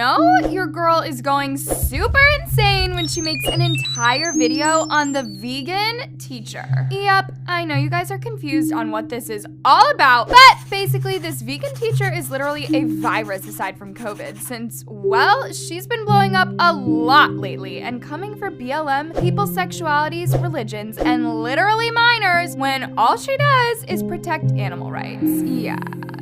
know your girl is going super insane when she makes an entire video on the vegan teacher. Yep, I know you guys are confused on what this is all about, but basically this vegan teacher is literally a virus aside from COVID since, well, she's been blowing up a lot lately and coming for BLM, people's sexualities, religions, and literally minors when all she does is protect animal rights. Yeah.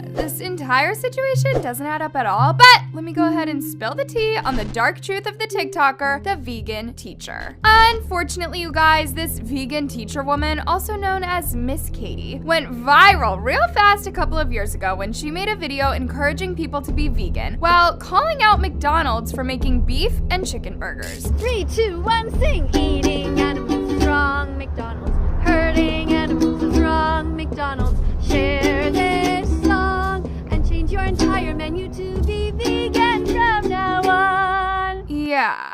This entire situation doesn't add up at all, but let me go ahead and spill the tea on the dark truth of the TikToker, the vegan teacher. Unfortunately, you guys, this vegan teacher woman, also known as Miss Katie, went viral real fast a couple of years ago when she made a video encouraging people to be vegan while calling out McDonald's for making beef and chicken burgers. 3, 2, 1, sing! Eating animals is wrong, McDonald's. Hurting animals is wrong, McDonald's. Share this song and change your entire menu to be vegan from now on. Yeah.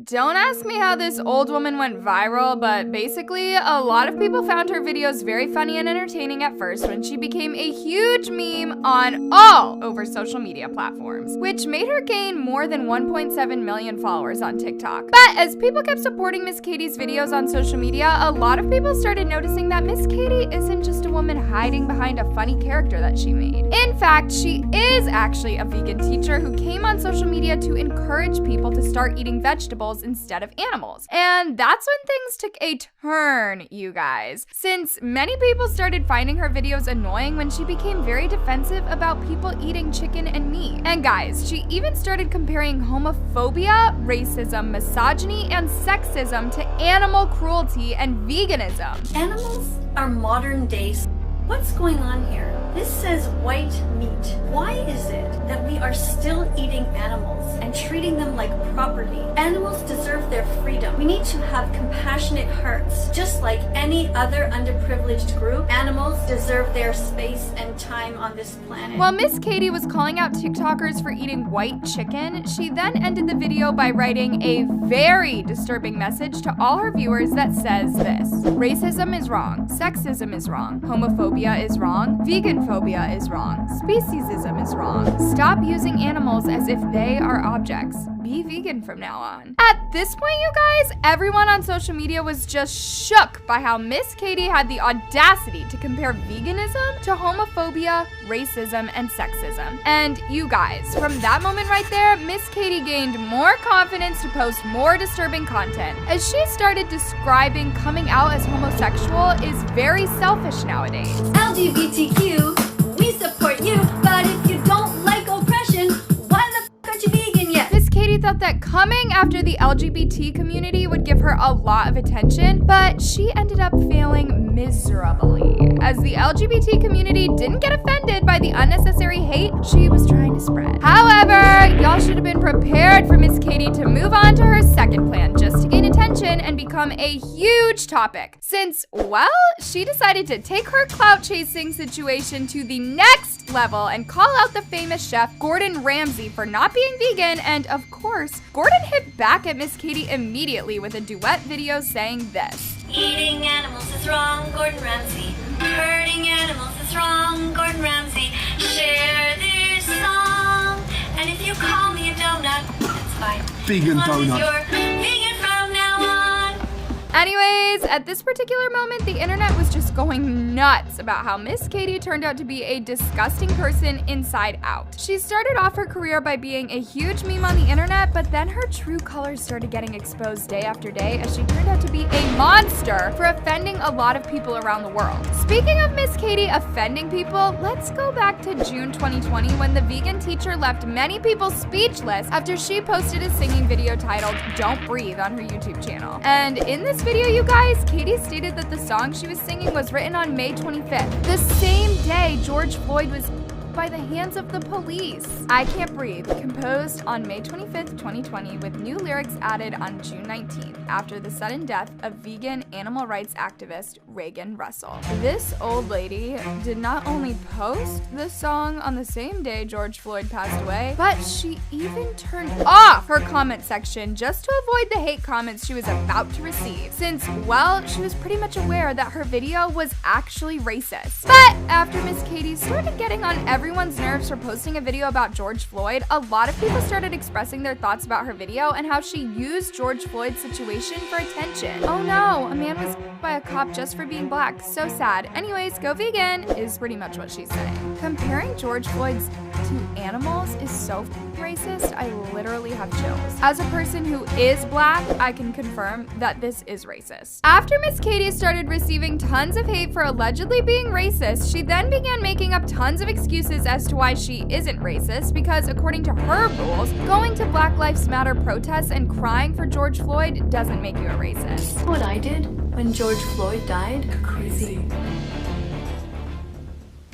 Don't ask me how this old woman went viral, but basically, a lot of people found her videos very funny and entertaining at first when she became a huge meme on all over social media platforms, which made her gain more than 1.7 million followers on TikTok. But as people kept supporting Miss Katie's videos on social media, a lot of people started noticing that Miss Katie isn't just a woman hiding behind a funny character that she made. In fact, she is actually a vegan teacher who came on social media to encourage people to start eating vegetables instead of animals. And that's when things took a turn, you guys, since many people started finding her videos annoying when she became very defensive about people eating chicken and meat. And guys, she even started comparing homophobia, racism, misogyny, and sexism to animal cruelty and veganism. Animals are modern days. What's going on here? This says white meat. Why is it that we are still eating animals and treating them like property? Animals deserve their freedom. We need to have compassionate hearts. Just like any other underprivileged group, animals deserve their space and time on this planet. While Miss Katie was calling out TikTokers for eating white chicken, she then ended the video by writing a very disturbing message to all her viewers that says this: racism is wrong, sexism is wrong, homophobia is wrong, veganphobia is wrong, speciesism is wrong. Stop using animals as if they are objects. Be vegan from now on. At this point, you guys, everyone on social media was just shook by how Miss Katie had the audacity to compare veganism to homophobia, racism, and sexism. And you guys, from that moment right there, Miss Katie gained more confidence to post more disturbing content, as she started describing coming out as homosexual is very selfish nowadays. LGBTQ, we support you, but if you don't like oppression, why the f*** aren't you vegan yet? Miss Katie thought that coming after the LGBT community would give her a lot of attention, but she ended up failing miserably, as the LGBT community didn't get offended by the unnecessary hate she was trying to spread. However, y'all should have been prepared for Miss Katie to move on to her second plan just to gain attention and become a huge topic, since, well, she decided to take her clout chasing situation to the next level and call out the famous chef Gordon Ramsay for not being vegan. And of course, Gordon hit back at Miss Katie immediately with a duet video saying this: Eating animals is wrong, Gordon Ramsay. Hurting animals is wrong, Gordon Ramsay. Share this song, and if you call me a donut, it's fine. Vegan as long donut. as you're vegan from now on. Anyways, at this particular moment, the internet was just going nuts about how Miss Katie turned out to be a disgusting person inside out. She started off her career by being a huge meme on the internet, but then her true colors started getting exposed day after day as she turned out to be a monster for offending a lot of people around the world. Speaking of Miss Katie offending people, let's go back to June 2020 when the vegan teacher left many people speechless after she posted a singing video titled "Don't Breathe" on her YouTube channel. And in this video, you guys, Katie stated that the song she was singing was written on May 25th, the same day George Floyd was by the hands of the police. I Can't Breathe, composed on May 25th, 2020, with new lyrics added on June 19th after the sudden death of vegan animal rights activist Reagan Russell. This old lady did not only post the song on the same day George Floyd passed away, but she even turned off her comment section just to avoid the hate comments she was about to receive, since, well, she was pretty much aware that her video was actually racist. But after Miss Katie started getting on every everyone's nerves for posting a video about George Floyd, a lot of people started expressing their thoughts about her video and how she used George Floyd's situation for attention. Oh no, a man was by a cop just for being black. So sad. Anyways, go vegan is pretty much what she's saying. Comparing George Floyd's to animals is so racist, I literally have chills. As a person who is black, I can confirm that this is racist. After Miss Katie started receiving tons of hate for allegedly being racist, she then began making up tons of excuses as to why she isn't racist, because according to her rules, going to Black Lives Matter protests and crying for George Floyd doesn't make you a racist. What I did when George Floyd died? Crazy.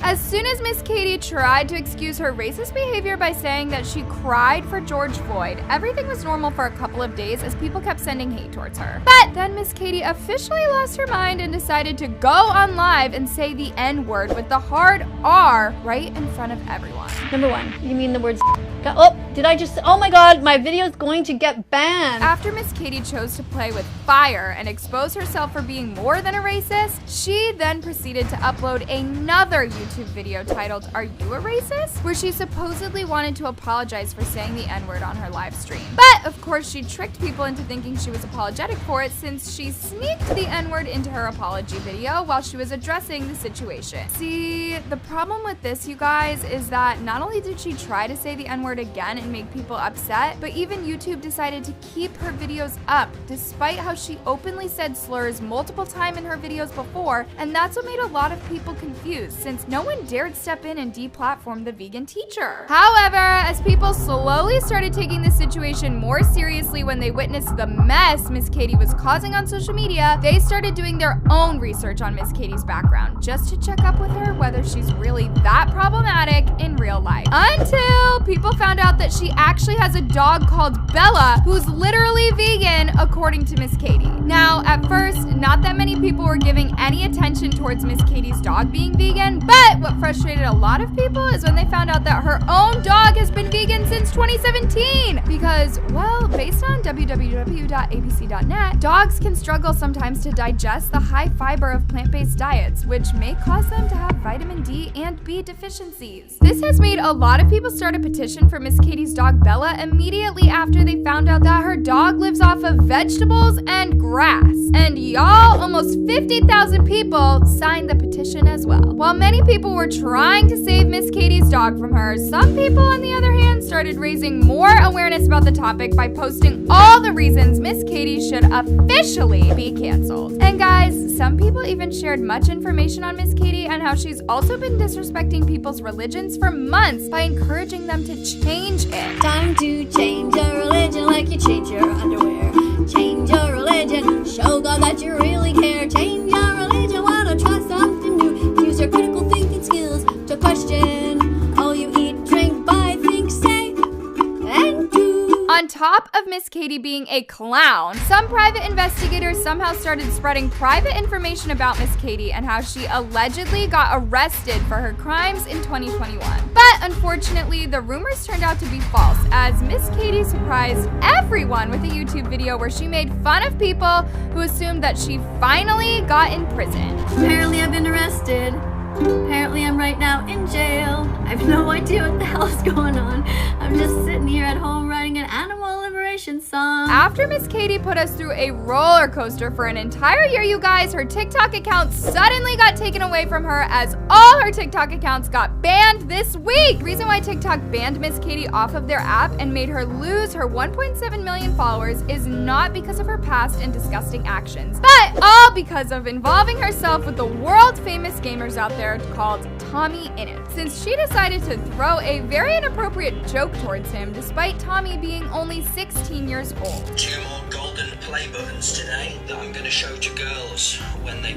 As soon as Miss Katie tried to excuse her racist behavior by saying that she cried for George Floyd, everything was normal for a couple of days as people kept sending hate towards her. But then Miss Katie officially lost her mind and decided to go on live and say the N-word with the hard R right in front of everyone. Number one, you mean the words oh, did I just, oh my god, my video is going to get banned. After Miss Katie chose to play with fire and expose herself for being more than a racist, she then proceeded to upload another YouTube video titled, "Are You a Racist?" where she supposedly wanted to apologize for saying the N-word on her live stream. But of course she tricked people into thinking she was apologetic for it, since she sneaked the N-word into her apology video while she was addressing the situation. See, the problem with this, you guys, is that not only did she try to say the N-word again and make people upset, but even YouTube decided to keep her videos up despite how she openly said slurs multiple times in her videos before, and that's what made a lot of people confused, since no one dared step in and deplatform the vegan teacher. However, as people slowly started taking the situation more seriously when they witnessed the mess Miss Katie was causing on social media, they started doing their own research on Miss Katie's background just to check up with her whether she's really that problematic in real life. Until people found out that she actually has a dog called Bella, who's literally vegan, according to Miss Katie. Now, at first, not that many people were giving any attention towards Miss Katie's dog being vegan, but what frustrated a lot of people is when they found out that her own dog has been vegan since 2017. Because, well, based on www.abc.net, dogs can struggle sometimes to digest the high fiber of plant-based diets, which may cause them to have vitamin D and B deficiencies. This has made a lot of people start a petition for Miss Katie's dog Bella immediately after they found out that her dog lives off of vegetables and grass. And y'all, almost 50,000 people signed the petition as well. While many people were trying to save Miss Katie's dog from her, some people, on the other hand, started raising more awareness about the topic by posting all the reasons Miss Katie should officially be canceled. And guys, some people even shared much information on Miss Katie and how she's also been disrespecting people's religions for months by encouraging them to change it. Time to change your religion like you change your underwear. Change your religion, show God that you really care. Change your religion, wanna try something new. Use your critical thinking skills to question all you eat, drink, buy, think, say, and do. On top of Miss Katie being a clown, some private investigators somehow started spreading private information about Miss Katie and how she allegedly got arrested for her crimes in 2021. But unfortunately, the rumors turned out to be false, as Miss Katie surprised everyone with a YouTube video where she made fun of people who assumed that she finally got in prison. Apparently I've been arrested. Apparently I'm right now in jail. I have no idea what the hell is going on. I'm just sitting here at home writing an animal liberation song. After Miss Katie put us through a roller coaster for an entire year, you guys, her TikTok account suddenly got taken away from her as all her TikTok accounts got banned this week. The reason why TikTok banned Miss Katie off of their app and made her lose her 1.7 million followers is not because of her past and disgusting actions, but all because of involving herself with the world famous gamers out there called Tommy Innit, since she decided to throw a very inappropriate joke towards him despite Tommy being only 16 years old. 2 more golden play buttons today that I'm going to show to girls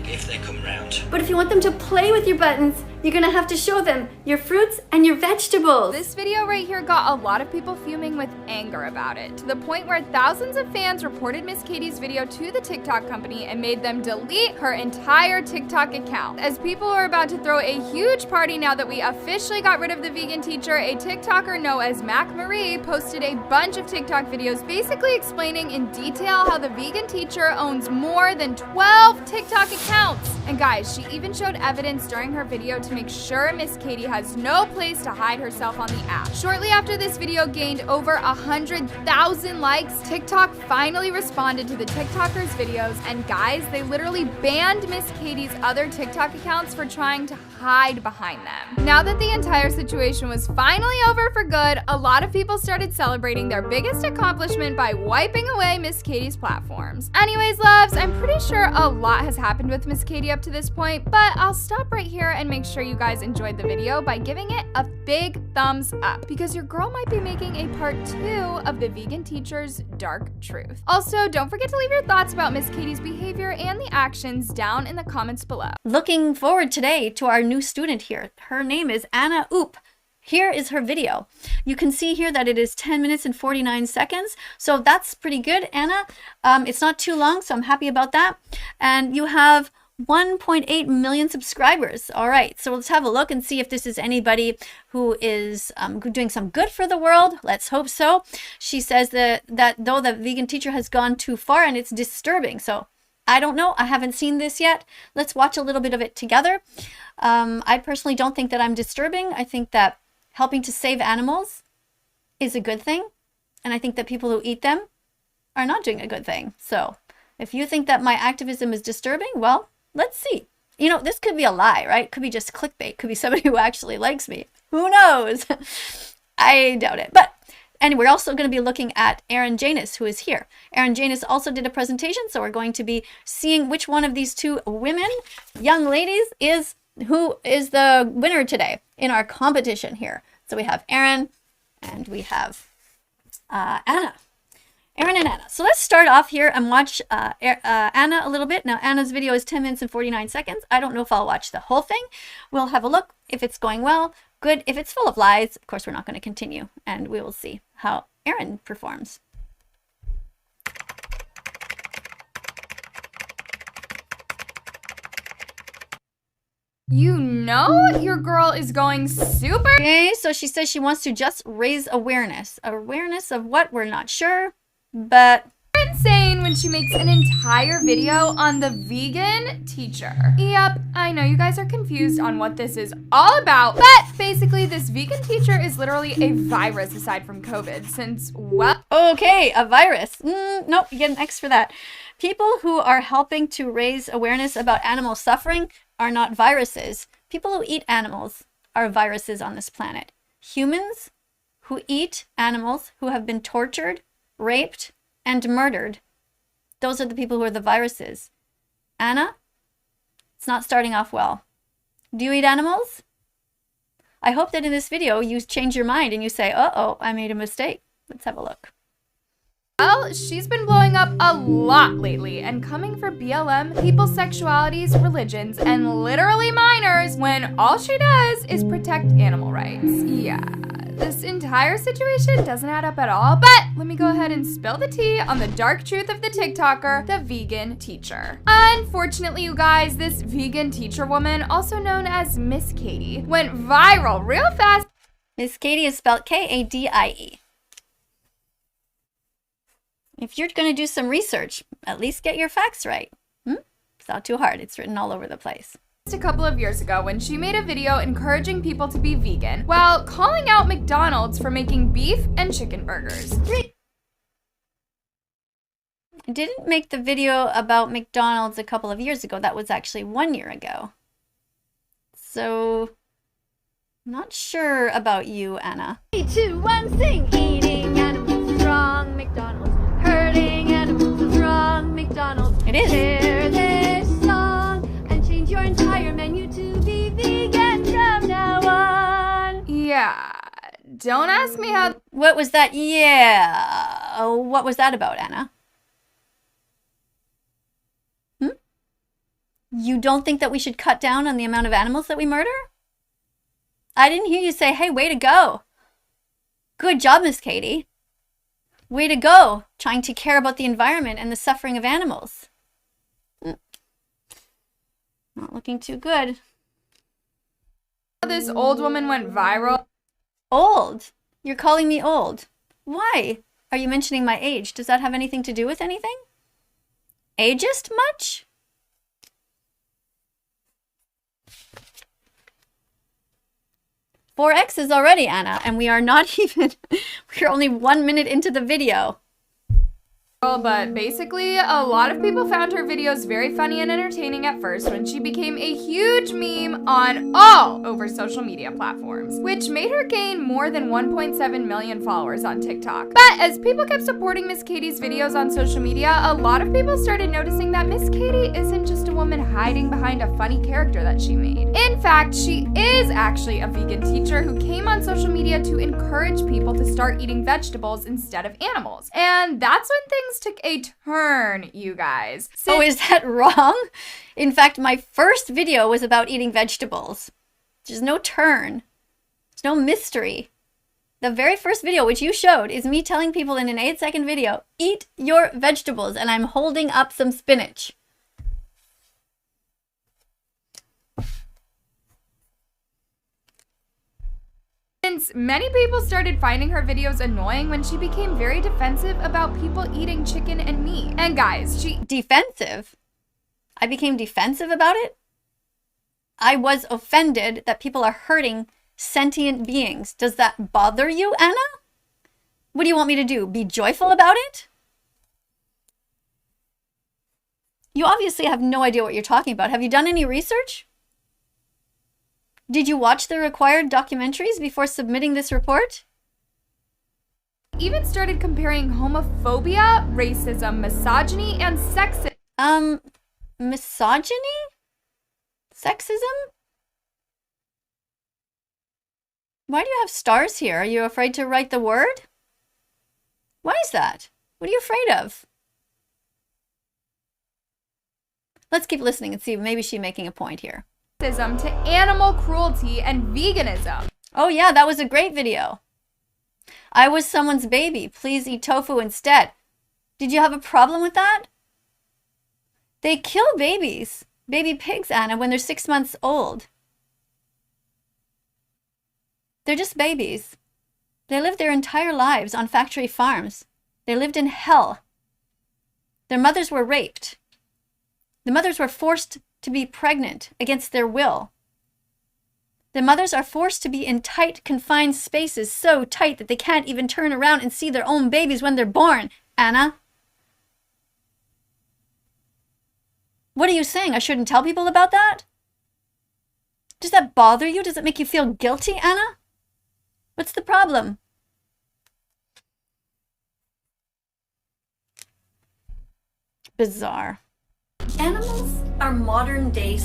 if they come round. But if you want them to play with your buttons, you're gonna have to show them your fruits and your vegetables. This video right here got a lot of people fuming with anger about it, to the point where thousands of fans reported Miss Katie's video to the TikTok company and made them delete her entire TikTok account. As people are about to throw a huge party now that we officially got rid of the vegan teacher, a TikToker known as Mac Marie posted a bunch of TikTok videos basically explaining in detail detail how the vegan teacher owns more than 12 TikTok accounts. And guys, she even showed evidence during her video to make sure Miss Katie has no place to hide herself on the app. Shortly after this video gained over 100,000 likes, TikTok finally responded to the TikToker's videos, and guys, they literally banned Miss Katie's other TikTok accounts for trying to hide behind them. Now that the entire situation was finally over for good, a lot of people started celebrating their biggest accomplishment by wiping away Miss Katie's platforms. Anyways, loves, I'm pretty sure a lot has happened with Miss Katie up to this point, but I'll stop right here and make sure you guys enjoyed the video by giving it a big thumbs up, because your girl might be making a part 2 of the vegan teacher's dark truth. Also, don't forget to leave your thoughts about Miss Katie's behavior and the actions down in the comments below. Looking forward today to our new student here. Her name is AnnaOop. Here is her video. You can see here that it is 10 minutes and 49 seconds. So that's pretty good, Anna. It's not too long, so I'm happy about that. And you have 1.8 million subscribers. All right, so let's have a look and see if this is anybody who is doing some good for the world. Let's hope so. She says that though the vegan teacher has gone too far and it's disturbing. So I don't know. I haven't seen this yet. Let's watch a little bit of it together. I personally don't think that I'm disturbing. I think that helping to save animals is a good thing. And I think that people who eat them are not doing a good thing. So if you think that my activism is disturbing, well, let's see. You know, this could be a lie, right? Could be just clickbait. Could be somebody who actually likes me. Who knows? I doubt it. But and we're also going to be looking at Erin Janus, who is here. Erin Janus also did a presentation, so we're going to be seeing which one of these two women, young ladies, is who is the winner today in our competition here. So we have Erin and we have Anna. Erin and Anna. So let's start off here and watch Anna a little bit. Now, Anna's video is 10 minutes and 49 seconds. I don't know if I'll watch the whole thing. We'll have a look. If it's going well, good. If it's full of lies, of course, we're not going to continue. And we will see how Erin performs. You know your girl is going super. Okay, so she says she wants to just raise awareness. Awareness of what? We're not sure. But insane when she makes an entire video on the vegan teacher. Yep, I know you guys are confused on what this is all about, but basically this vegan teacher is literally a virus aside from COVID, since well, okay, a virus. Nope, you get an X for that. People who are helping to raise awareness about animal suffering are not viruses. People who eat animals are viruses on this planet. Humans who eat animals who have been tortured, raped, and murdered, those are the people who are the viruses. Anna, it's not starting off well. Do you eat animals? I hope that in this video you change your mind and you say, uh-oh, I made a mistake. Let's have a look. Well, she's been blowing up a lot lately and coming for BLM, people's sexualities, religions, and literally minors when all she does is protect animal rights. Yeah, this entire situation doesn't add up at all, but let me go ahead and spill the tea on the dark truth of the TikToker, the vegan teacher. Unfortunately, you guys, this vegan teacher woman, also known as Miss Katie, went viral real fast. Miss Katie is spelled K-A-D-I-E. If you're going to do some research, at least get your facts right. It's not too hard. It's written all over the place. A couple of years ago when she made a video encouraging people to be vegan while calling out McDonald's for making beef and chicken burgers. I didn't make the video about McDonald's a couple of years ago. That was actually 1 year ago. So, not sure about you, Anna. 3, 2, 1, sing! Eating animals is wrong, McDonald's. Hurting animals is wrong, McDonald's. It is. Share this song and change your entire menu to be vegan from now on. Yeah, don't ask me how. What was that? Yeah. What was that about, Anna? You don't think that we should cut down on the amount of animals that we murder? I didn't hear you say, hey, way to go. Good job, Miss Katie. Way to go, trying to care about the environment and the suffering of animals. Not looking too good. This old woman went viral. Old? You're calling me old. Why? are you mentioning my age? Does that have anything to do with anything? Ageist much? Four X's already, Anna, and we are not even, we're only 1 minute into the video. But basically, a lot of people found her videos very funny and entertaining at first when she became a huge meme on all over social media platforms, which made her gain more than 1.7 million followers on TikTok. But as people kept supporting Miss Katie's videos on social media, a lot of people started noticing that Miss Katie isn't just a woman hiding behind a funny character that she made. In fact, she is actually a vegan teacher who came on social media to encourage people to start eating vegetables instead of animals. And that's when things took a turn, you guys. Oh, is that wrong? In fact, my first video was about eating vegetables. There's no turn. There's no mystery. The very first video, which you showed, is me telling people in an 8-second video, eat your vegetables, and I'm holding up some spinach. Since many people started finding her videos annoying when she became very defensive about people eating chicken and meat. And guys, she... Defensive? I became defensive about it? I was offended that people are hurting sentient beings. Does that bother you, Anna? What do you want me to do? Be joyful about it? You obviously have no idea what you're talking about. Have you done any research? Did you watch the required documentaries before submitting this report? even started comparing homophobia, racism, misogyny, and sexism. Misogyny? Sexism? Why do you have stars here? Are you afraid to write the word? Why is that? What are you afraid of? Let's keep listening and see. Maybe she's making a point here. To animal cruelty and veganism. Oh yeah, that was a great video. I was someone's baby. Please eat tofu instead. Did you have a problem with that? They kill babies. Baby pigs, Anna, when they're 6 months old. They're just babies. They lived their entire lives on factory farms. They lived in hell. Their mothers were raped. The mothers were forced to be pregnant against their will. The mothers are forced to be in tight, confined spaces, so tight that they can't even turn around and see their own babies when they're born. Anna? What are you saying? I shouldn't tell people about that? Does that bother you? Does it make you feel guilty, Anna? What's the problem? Bizarre. Animals are modern day.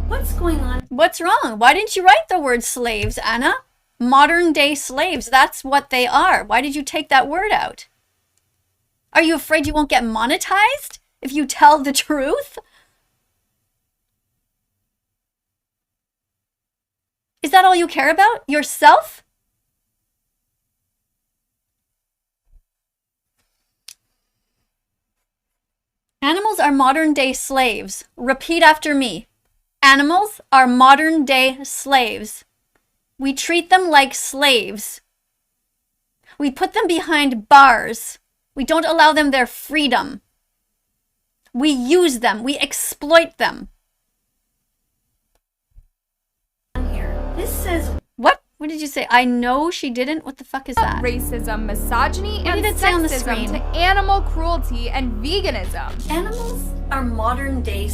What's going on? What's wrong? Why didn't you write the word slaves, Anna? Modern day slaves, that's what they are. Why did you take that word out? Are you afraid you won't get monetized if you tell the truth? Is that all you care about? Yourself? Animals are modern day slaves. Repeat after me. Animals are modern day slaves. We treat them like slaves. We put them behind bars. We don't allow them their freedom. We use them. We exploit them. This says What? What did you say? I know she didn't. What the fuck is that? Racism, misogyny, and did it say on the sexism screen? to animal cruelty and veganism. animals are modern day.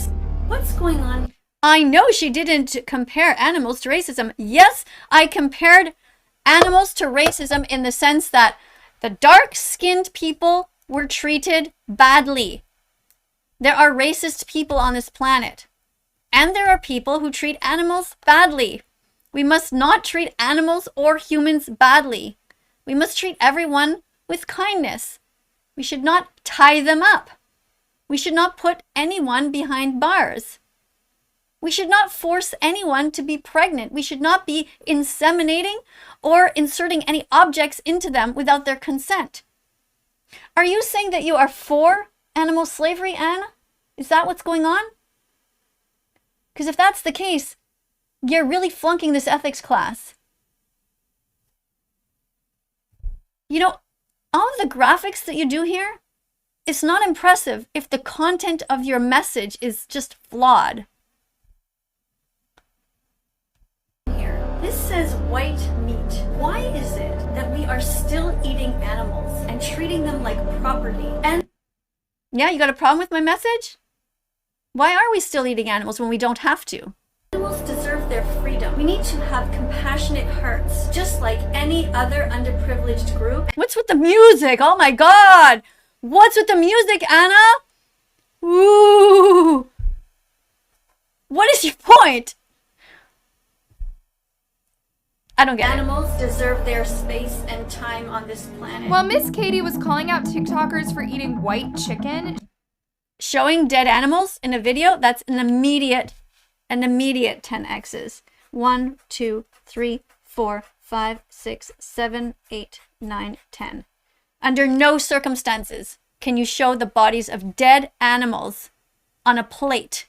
What's going on? I know she didn't compare animals to racism. Yes, I compared animals to racism in the sense that the dark-skinned people were treated badly. There are racist people on this planet. And there are people who treat animals badly. We must not treat animals or humans badly. We must treat everyone with kindness. We should not tie them up. We should not put anyone behind bars. We should not force anyone to be pregnant. We should not be inseminating or inserting any objects into them without their consent. Are you saying that you are for animal slavery, Anna? Is that what's going on? Because if that's the case, you're really flunking this ethics class. You know, All of the graphics that you do here, it's not impressive if the content of your message is just flawed. This says white meat. Why is it that we are still eating animals and treating them like property? And yeah, you got a problem with my message? Why are we still eating animals when we don't have to? animals deserve their freedom. We need to have compassionate hearts, just like any other underprivileged group. What's with the music? Oh my god! What's with the music, Anna? Ooh! What is your point? I don't get it. Animals deserve their space and time on this planet. While Miss Katie was calling out TikTokers for eating white chicken, Showing dead animals in a video, that's an immediate 10 X's. 1, 2, 3, 4, 5, 6, 7, 8, 9, 10. Under no circumstances can you show the bodies of dead animals on a plate.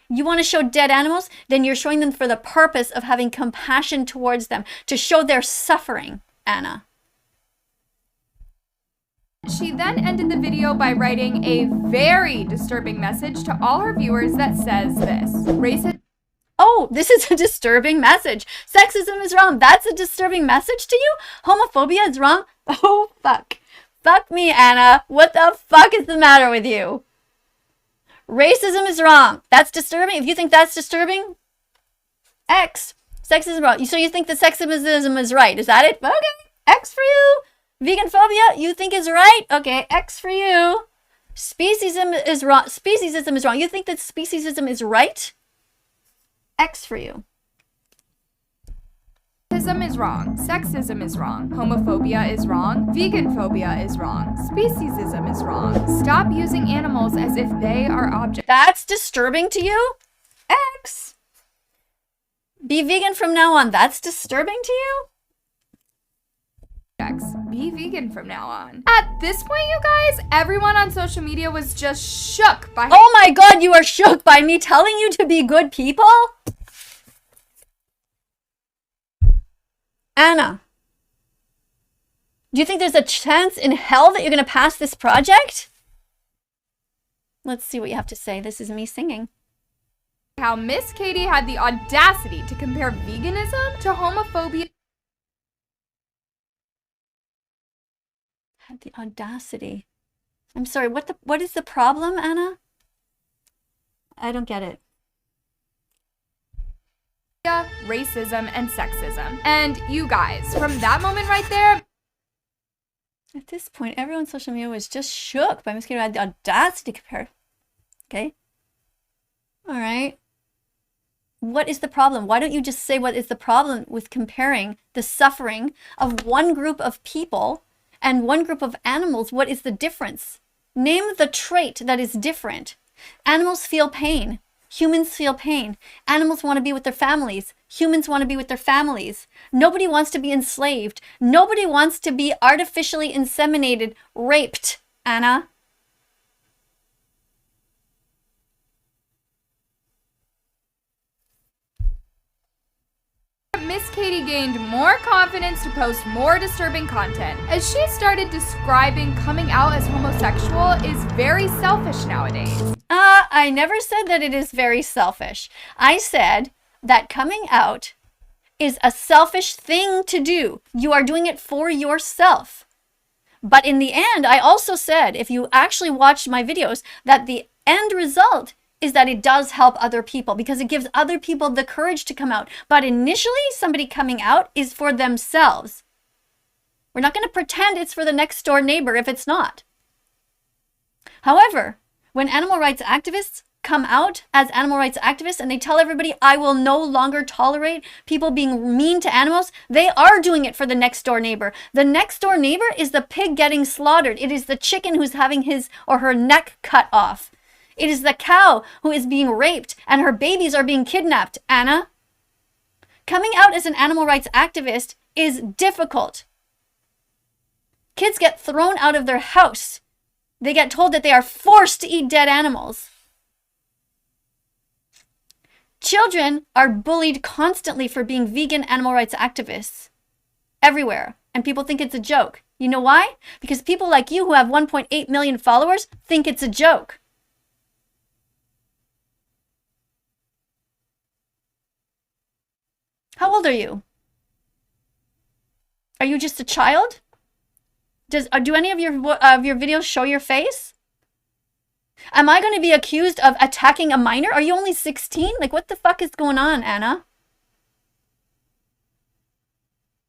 You want to show dead animals? Then you're showing them for the purpose of having compassion towards them, to show their suffering, Anna. she then ended the video by writing a very disturbing message to all her viewers that says this: racist. Oh, this is a disturbing message. Sexism is wrong. That's a disturbing message to you? Homophobia is wrong? Oh, fuck. Fuck me, Anna. What the fuck is the matter with you? Racism is wrong. That's disturbing. If you think that's disturbing, X. Sexism is wrong. So you think that sexism is right. Is that it? Okay. X for you. Veganphobia, you think is right? Okay, X for you. Speciesism is wrong. Speciesism is wrong. You think that speciesism is right? X for you. Racism is wrong. Sexism is wrong. Homophobia is wrong. Veganphobia is wrong. Speciesism is wrong. Stop using animals as if they are objects. That's disturbing to you? X. Be vegan from now on. That's disturbing to you? Be vegan from now on. At this point, you guys, everyone on social media was just shook by— Oh my god, you are shook by me telling you to be good people? Anna, do you think there's a chance in hell that you're going to pass this project? Let's see what you have to say. This is me singing. how Miss Katie had the audacity to compare veganism to homophobia. Had the audacity. I'm sorry, what is the problem, Anna? I don't get it. Racism and sexism. And you guys, from that moment right there, At this point, everyone on social media was just shook by Miss Katie had the audacity to compare. Okay? All right. What is the problem? Why don't you just say what is the problem with comparing the suffering of one group of people and one group of animals? What is the difference? Name the trait that is different. Animals feel pain. Humans feel pain. Animals want to be with their families. Humans want to be with their families. Nobody wants to be enslaved. Nobody wants to be artificially inseminated, raped, Anna. Miss Katie gained more confidence to post more disturbing content, as she started describing coming out as homosexual is very selfish nowadays. I never said that it is very selfish. I said that coming out is a selfish thing to do. You are doing it for yourself. But in the end, I also said, if you actually watched my videos, that the end result is that it does help other people because it gives other people the courage to come out. But initially, somebody coming out is for themselves. We're not going to pretend it's for the next door neighbor if it's not. However, when animal rights activists come out as animal rights activists and they tell everybody, I will no longer tolerate people being mean to animals, they are doing it for the next door neighbor. The next door neighbor is the pig getting slaughtered. It is the chicken who's having his or her neck cut off. It is the cow who is being raped and her babies are being kidnapped, Anna. Coming out as an animal rights activist is difficult. Kids get thrown out of their house. They get told that they are forced to eat dead animals. Children are bullied constantly for being vegan animal rights activists everywhere, and people think it's a joke. You know why? Because people like you who have 1.8 million followers think it's a joke. How old are you? Are you just a child? Do any of your videos show your face? Am I going to be accused of attacking a minor? Are you only 16? Like, what the fuck is going on, Anna?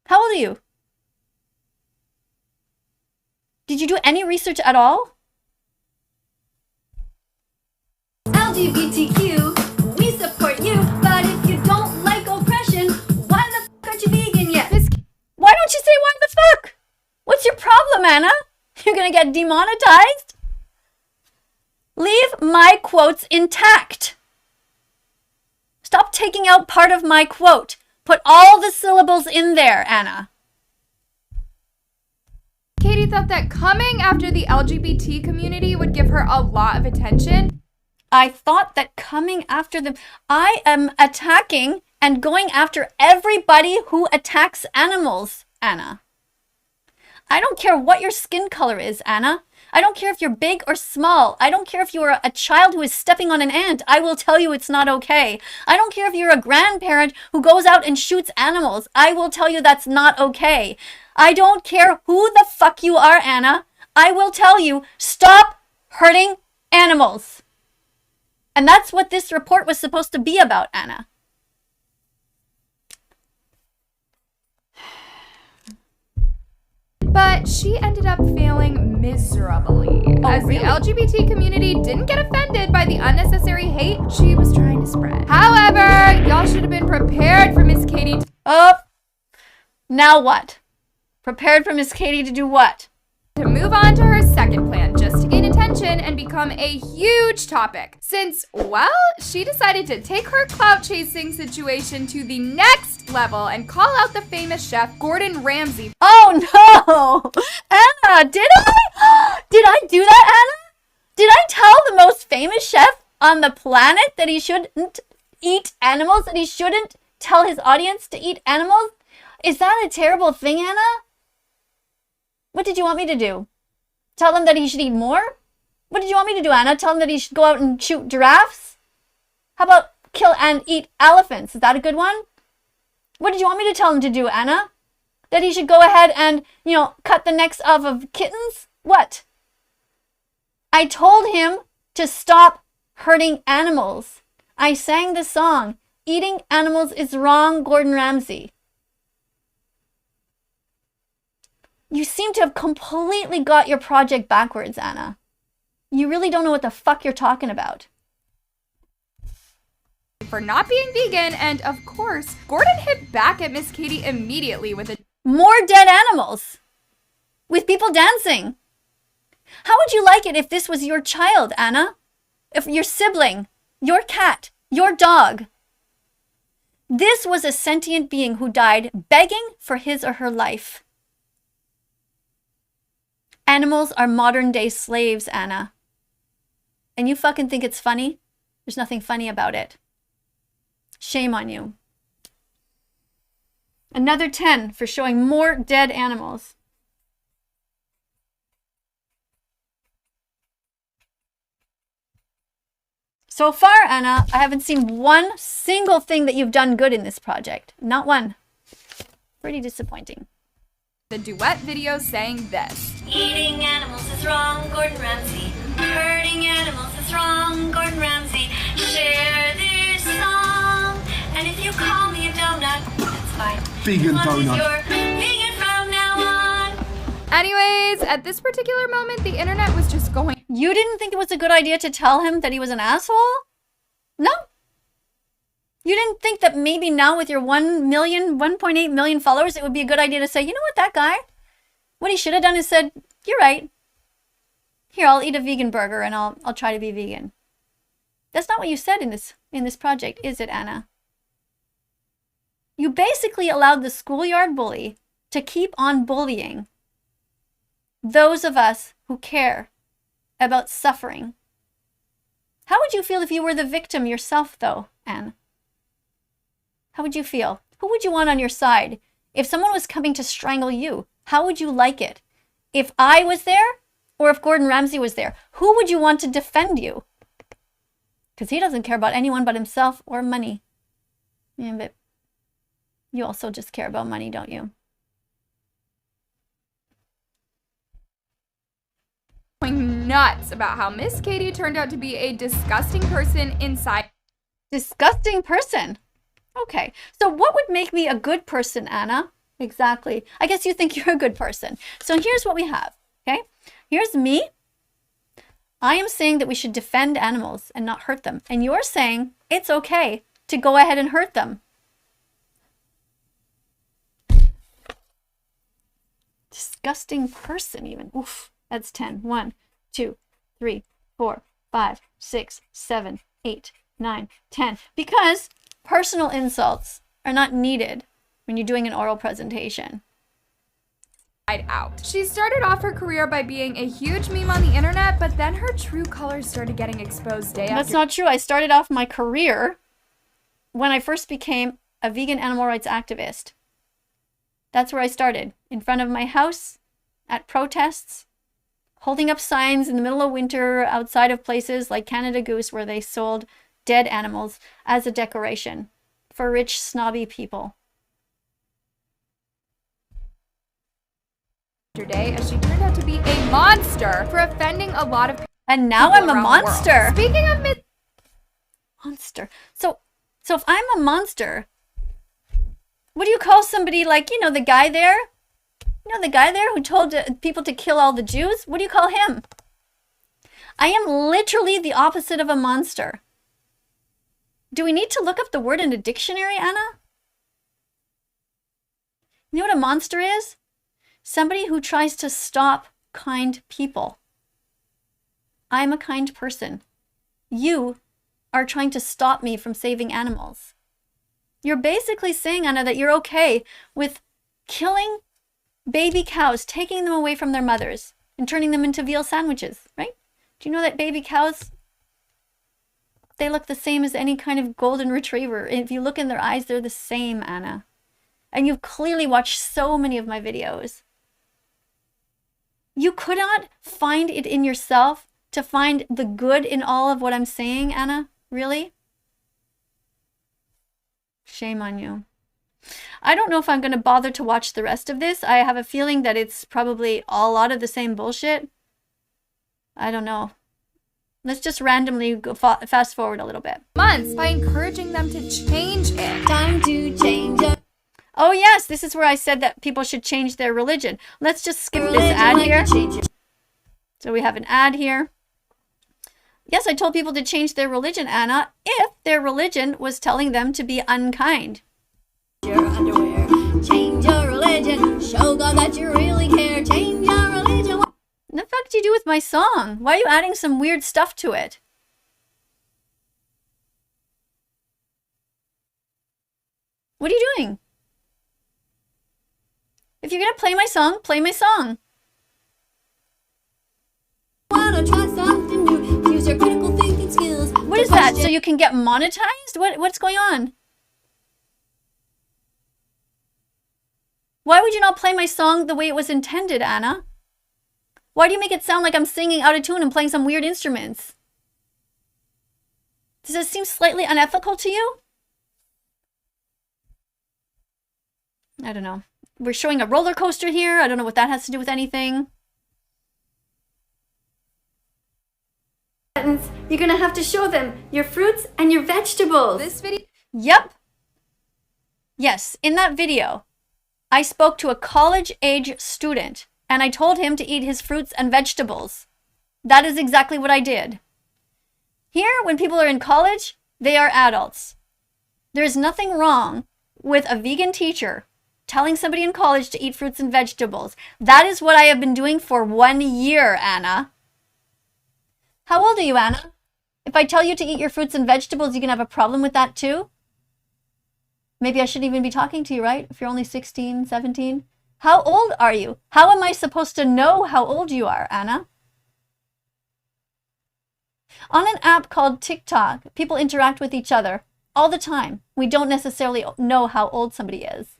How old are you? Did you do any research at all? LGBTQ, we support you, but if you don't like oppression, why the fuck aren't you vegan yet? Why don't you say what the fuck? What's your problem, Anna? You're gonna get demonetized? Leave my quotes intact. Stop taking out part of my quote. Put all the syllables in there, Anna. Katie thought that coming after the LGBT community would give her a lot of attention. I thought that coming after them, I am attacking and going after everybody who attacks animals, Anna. I don't care what your skin color is, Anna. I don't care if you're big or small. I don't care if you are a child who is stepping on an ant. I will tell you it's not okay. I don't care if you're a grandparent who goes out and shoots animals. I will tell you that's not okay. I don't care who the fuck you are, Anna. I will tell you, stop hurting animals. And that's what this report was supposed to be about, Anna. But she ended up failing miserably. As really? the LGBT community didn't get offended by the unnecessary hate she was trying to spread. However, y'all should have been prepared for Miss Katie. Oh, now what? Prepared for Miss Katie to do what? To move on to her second plan, just to gain attention and become a huge topic. Since, well, she decided to take her clout chasing situation to the next level and call out the famous chef Gordon Ramsay. Oh no! Anna, did I? Did I do that, Anna? Did I tell the most famous chef on the planet that he shouldn't eat animals? That he shouldn't tell his audience to eat animals? Is that a terrible thing, Anna? What did you want me to do? Tell him that he should eat more? What did you want me to do, Anna? Tell him that he should go out and shoot giraffes? How about kill and eat elephants? Is that a good one? What did you want me to tell him to do, Anna? That he should go ahead and, cut the necks off of kittens? What? I told him to stop hurting animals. I sang the song, "Eating Animals is Wrong, Gordon Ramsay." You seem to have completely got your project backwards, Anna. You really don't know what the fuck you're talking about. For not being vegan, and of course, Gordon hit back at Miss Katie immediately with a More dead animals. With people dancing. How would you like it if this was your child, Anna? If your sibling, your cat, your dog. This was a sentient being who died begging for his or her life. Animals are modern day slaves, Anna. And you fucking think it's funny? There's nothing funny about it. Shame on you. Another 10 for showing more dead animals. So far, Anna, I haven't seen one single thing that you've done good in this project. Not one. Pretty disappointing. the duet video saying this. Eating animals is wrong, Gordon Ramsay. Hurting animals is wrong, Gordon Ramsay. Share this song, and if you call me a donut, that's fine. Vegan As long as donut. you're vegan from now on. Anyways, at this particular moment, the internet was just going. You didn't think it was a good idea to tell him that he was an asshole? No? You didn't think that maybe now with your 1.8 million followers, it would be a good idea to say, you know what, that guy, what he should have done is said, you're right. Here, I'll eat a vegan burger and I'll try to be vegan. That's not what you said in this project, is it, Anna? You basically allowed the schoolyard bully to keep on bullying those of us who care about suffering. How would you feel if you were the victim yourself, though, Anne? How would you feel? Who would you want on your side? If someone was coming to strangle you, how would you like it? If I was there, or if Gordon Ramsay was there, who would you want to defend you? Because he doesn't care about anyone but himself or money. Yeah, but you also just care about money, don't you? Going nuts about how Miss Katie turned out to be a disgusting person inside. Disgusting person. Okay, so what would make me a good person, Anna? Exactly. I guess you think you're a good person. So here's what we have, okay? Here's me. I am saying that we should defend animals and not hurt them. And you're saying it's okay to go ahead and hurt them. Disgusting person even. Oof, that's 10. 1, 2, 3, 4, 5, 6, 7, 8, 9, 10. Because personal insults are not needed when you're doing an oral presentation. Out. She started off her career by being a huge meme on the internet, but then her true colors started getting exposed day after day. That's not true. I started off my career when I first became a vegan animal rights activist. That's where I started. In front of my house, at protests, holding up signs in the middle of winter outside of places like Canada Goose where they sold dead animals as a decoration for rich, snobby people. Day, as she turned out to be a monster for offending a lot of people. And now I'm a monster. Speaking of monster. So if I'm a monster, what do you call somebody like, you know, the guy there? You know, the guy there who told people to kill all the Jews? What do you call him? I am literally the opposite of a monster. Do we need to look up the word in a dictionary, Anna? You know what a monster is? Somebody who tries to stop kind people. I'm a kind person. You are trying to stop me from saving animals. You're basically saying, Anna, that you're okay with killing baby cows, taking them away from their mothers, and turning them into veal sandwiches, right? Do you know that baby cows, they look the same as any kind of golden retriever. If you look in their eyes, they're the same, Anna. And you've clearly watched so many of my videos. You could not find it in yourself to find the good in all of what I'm saying, Anna? Really? Shame on you. I don't know if I'm going to bother to watch the rest of this. I have a feeling that it's probably a lot of the same bullshit. I don't know. Let's just randomly go fast forward a little bit. Months by encouraging them to change it. Time to change it. Oh yes, this is where I said that people should change their religion. Let's just skip this ad here. So we have an ad here. Yes, I told people to change their religion, Anna, if their religion was telling them to be unkind. Your underwear. Change your religion. Show God that you really care. Change your religion. What the fuck do you do with my song? Why are you adding some weird stuff to it? What are you doing? If you're gonna play my song, play my song. Wanna try something new? Use your critical thinking skills. What is that? So you can get monetized? What's going on? Why would you not play my song the way it was intended, Anna? Why do you make it sound like I'm singing out of tune and playing some weird instruments? Does it seem slightly unethical to you? I don't know. We're showing a roller coaster here. I don't know what that has to do with anything. You're gonna have to show them your fruits and your vegetables. This video. Yep. Yes, in that video, I spoke to a college-age student and I told him to eat his fruits and vegetables. That is exactly what I did. Here, when people are in college, they are adults. There's nothing wrong with a vegan teacher telling somebody in college to eat fruits and vegetables. That is what I have been doing for 1 year, Anna. How old are you, Anna? If I tell you to eat your fruits and vegetables, you can have a problem with that too? Maybe I shouldn't even be talking to you, right? If you're only 16, 17. How old are you? How am I supposed to know how old you are, Anna? On an app called TikTok, people interact with each other all the time. We don't necessarily know how old somebody is.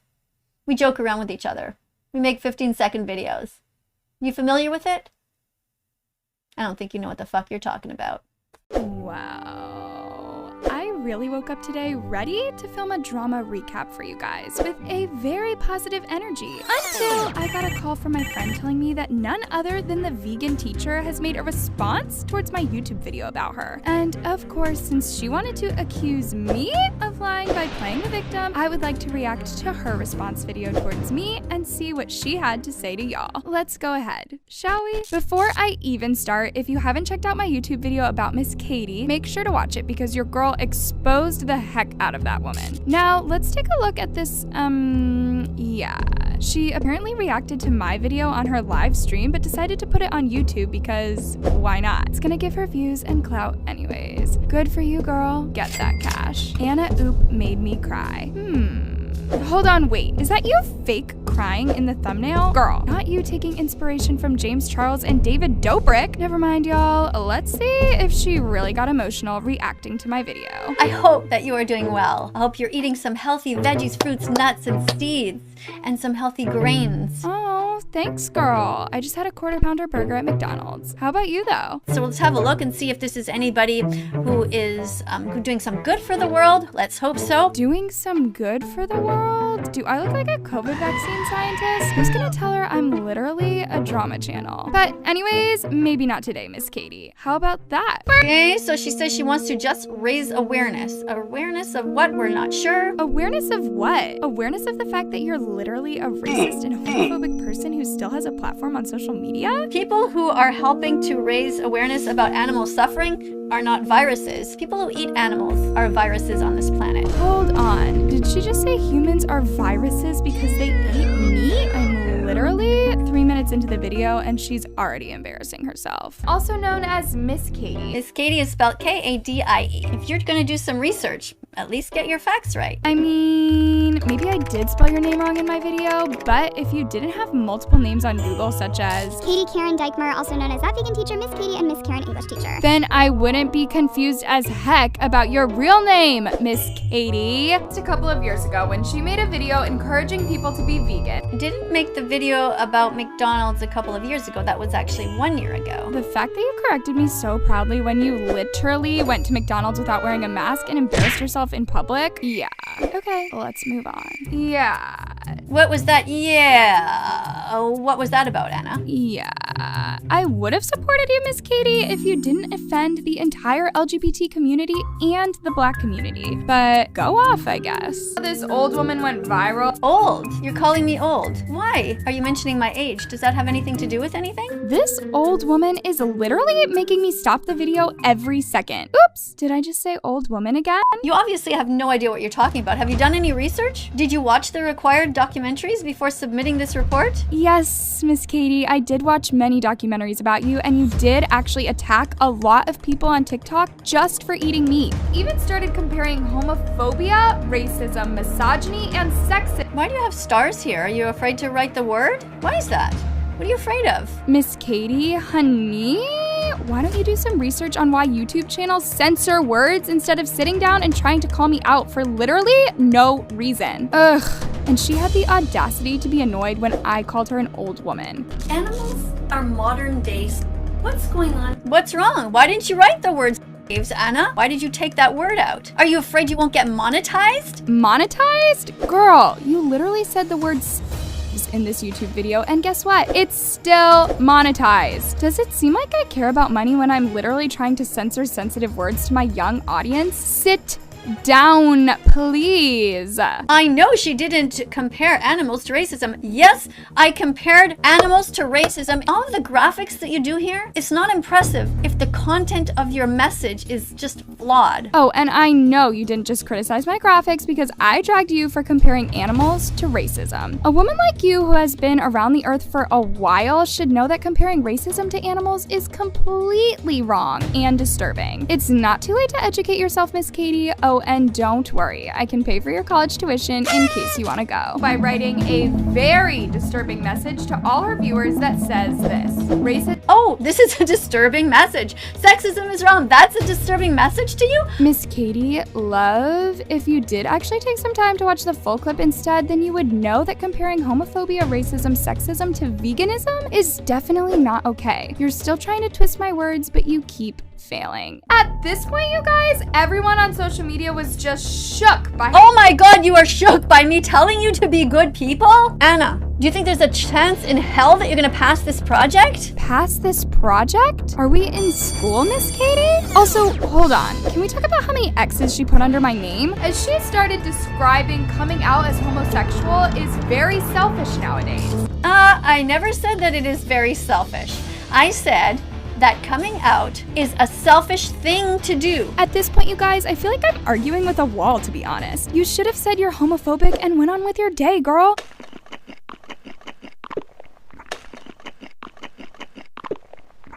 We joke around with each other. We make 15-second videos. You familiar with it? I don't think you know what the fuck you're talking about. Wow. I really woke up today ready to film a drama recap for you guys with a very positive energy until I got a call from my friend telling me that none other than the vegan teacher has made a response towards my YouTube video about her. And of course, since she wanted to accuse me of lying by playing the victim, I would like to react to her response video towards me and see what she had to say to y'all. Let's go ahead, shall we? Before I even start, if you haven't checked out my YouTube video about Miss Katie, make sure to watch it because your girl exposed the heck out of that woman. Now, let's take a look at this, yeah. She apparently reacted to my video on her live stream, but decided to put it on YouTube because why not? It's gonna give her views and clout anyways. Good for you, girl. Get that cash. AnnaOop made me cry. Hold on, wait. Is that you fake crying in the thumbnail? Girl, not you taking inspiration from James Charles and David Dobrik. Never mind, y'all. Let's see if she really got emotional reacting to my video. I hope that you are doing well. I hope you're eating some healthy veggies, fruits, nuts, and seeds, and some healthy grains. Oh, thanks, girl. I just had a quarter-pounder burger at McDonald's. How about you, though? So let's have a look and see if this is anybody who is doing some good for the world. Let's hope so. Doing some good for the world? Do I look like a COVID vaccine scientist? Who's gonna tell her I'm literally a drama channel? But anyways, maybe not today, Miss Katie. How about that? Okay, so she says she wants to just raise awareness. Awareness of what? We're not sure. Awareness of what? Awareness of the fact that you're literally a racist and homophobic person who still has a platform on social media? People who are helping to raise awareness about animal suffering are not viruses. People who eat animals are viruses on this planet. Hold on. Did she just say humans are viruses because they eat meat? I'm literally 3 minutes into the video and she's already embarrassing herself. Also known as Miss Katie. Miss Katie is spelled K-A-D-I-E. If you're gonna do some research, at least get your facts right. I mean, maybe I did spell your name wrong in my video, but if you didn't have multiple names on Google such as Katie Karen Dykmer, also known as That Vegan Teacher, Miss Katie, and Miss Karen English Teacher, then I wouldn't be confused as heck about your real name, Miss Katie. Just a couple of years ago when she made a video encouraging people to be vegan. I didn't make the video about McDonald's a couple of years ago. That was actually 1 year ago. The fact that you corrected me so proudly when you literally went to McDonald's without wearing a mask and embarrassed yourself in public? Yeah. Okay, let's move on. Yeah. What was that? Yeah. What was that about, Anna? Yeah. I would have supported you, Miss Katie, if you didn't offend the entire LGBT community and the Black community. But go off, I guess. This old woman went viral. Old? You're calling me old. Why? Are you mentioning my age? Does that have anything to do with anything? This old woman is literally making me stop the video every second. Oops, did I just say old woman again? You obviously have no idea what you're talking about. Have you done any research? Did you watch the required documentaries before submitting this report? Yes, Miss Katie, I did watch many documentaries about you, and you did actually attack a lot of people on TikTok just for eating meat. Even started comparing homophobia, racism, misogyny, and sexism. Why do you have stars here? Are you afraid to write the word? Why is that? What are you afraid of? Miss Katie, honey, why don't you do some research on why YouTube channels censor words instead of sitting down and trying to call me out for literally no reason? Ugh. And she had the audacity to be annoyed when I called her an old woman. Animals are modern days. What's going on? What's wrong? Why didn't you write the words, Anna? Why did you take that word out? Are you afraid you won't get monetized? Monetized? Girl, you literally said the words in this YouTube video, and guess what? It's still monetized. Does it seem like I care about money when I'm literally trying to censor sensitive words to my young audience? Sit down, please. I know she didn't compare animals to racism. Yes, I compared animals to racism. All of the graphics that you do here, it's not impressive if the content of your message is just flawed. Oh, and I know you didn't just criticize my graphics because I dragged you for comparing animals to racism. A woman like you who has been around the earth for a while should know that comparing racism to animals is completely wrong and disturbing. It's not too late to educate yourself, Miss Katie. Oh, and don't worry, I can pay for your college tuition in case you want to go. By writing a very disturbing message to all her viewers that says this. Racist. Oh, this is a disturbing message. message. Sexism is wrong. That's a disturbing message to you? Miss Katie, love, if you did actually take some time to watch the full clip instead, then you would know that comparing homophobia, racism, sexism to veganism is definitely not okay. You're still trying to twist my words, but you keep failing. At this point, you guys, everyone on social media was just shook by— Oh my god, you are shook by me telling you to be good people? Anna, do you think there's a chance in hell that you're gonna pass this project? Pass this project? Are we in school, Miss Katie? Also, hold on. Can we talk about how many X's she put under my name? As she started describing coming out as homosexual is very selfish nowadays. I never said that it is very selfish. I said that coming out is a selfish thing to do. At this point, you guys, I feel like I'm arguing with a wall, to be honest. You should have said you're homophobic and went on with your day, girl.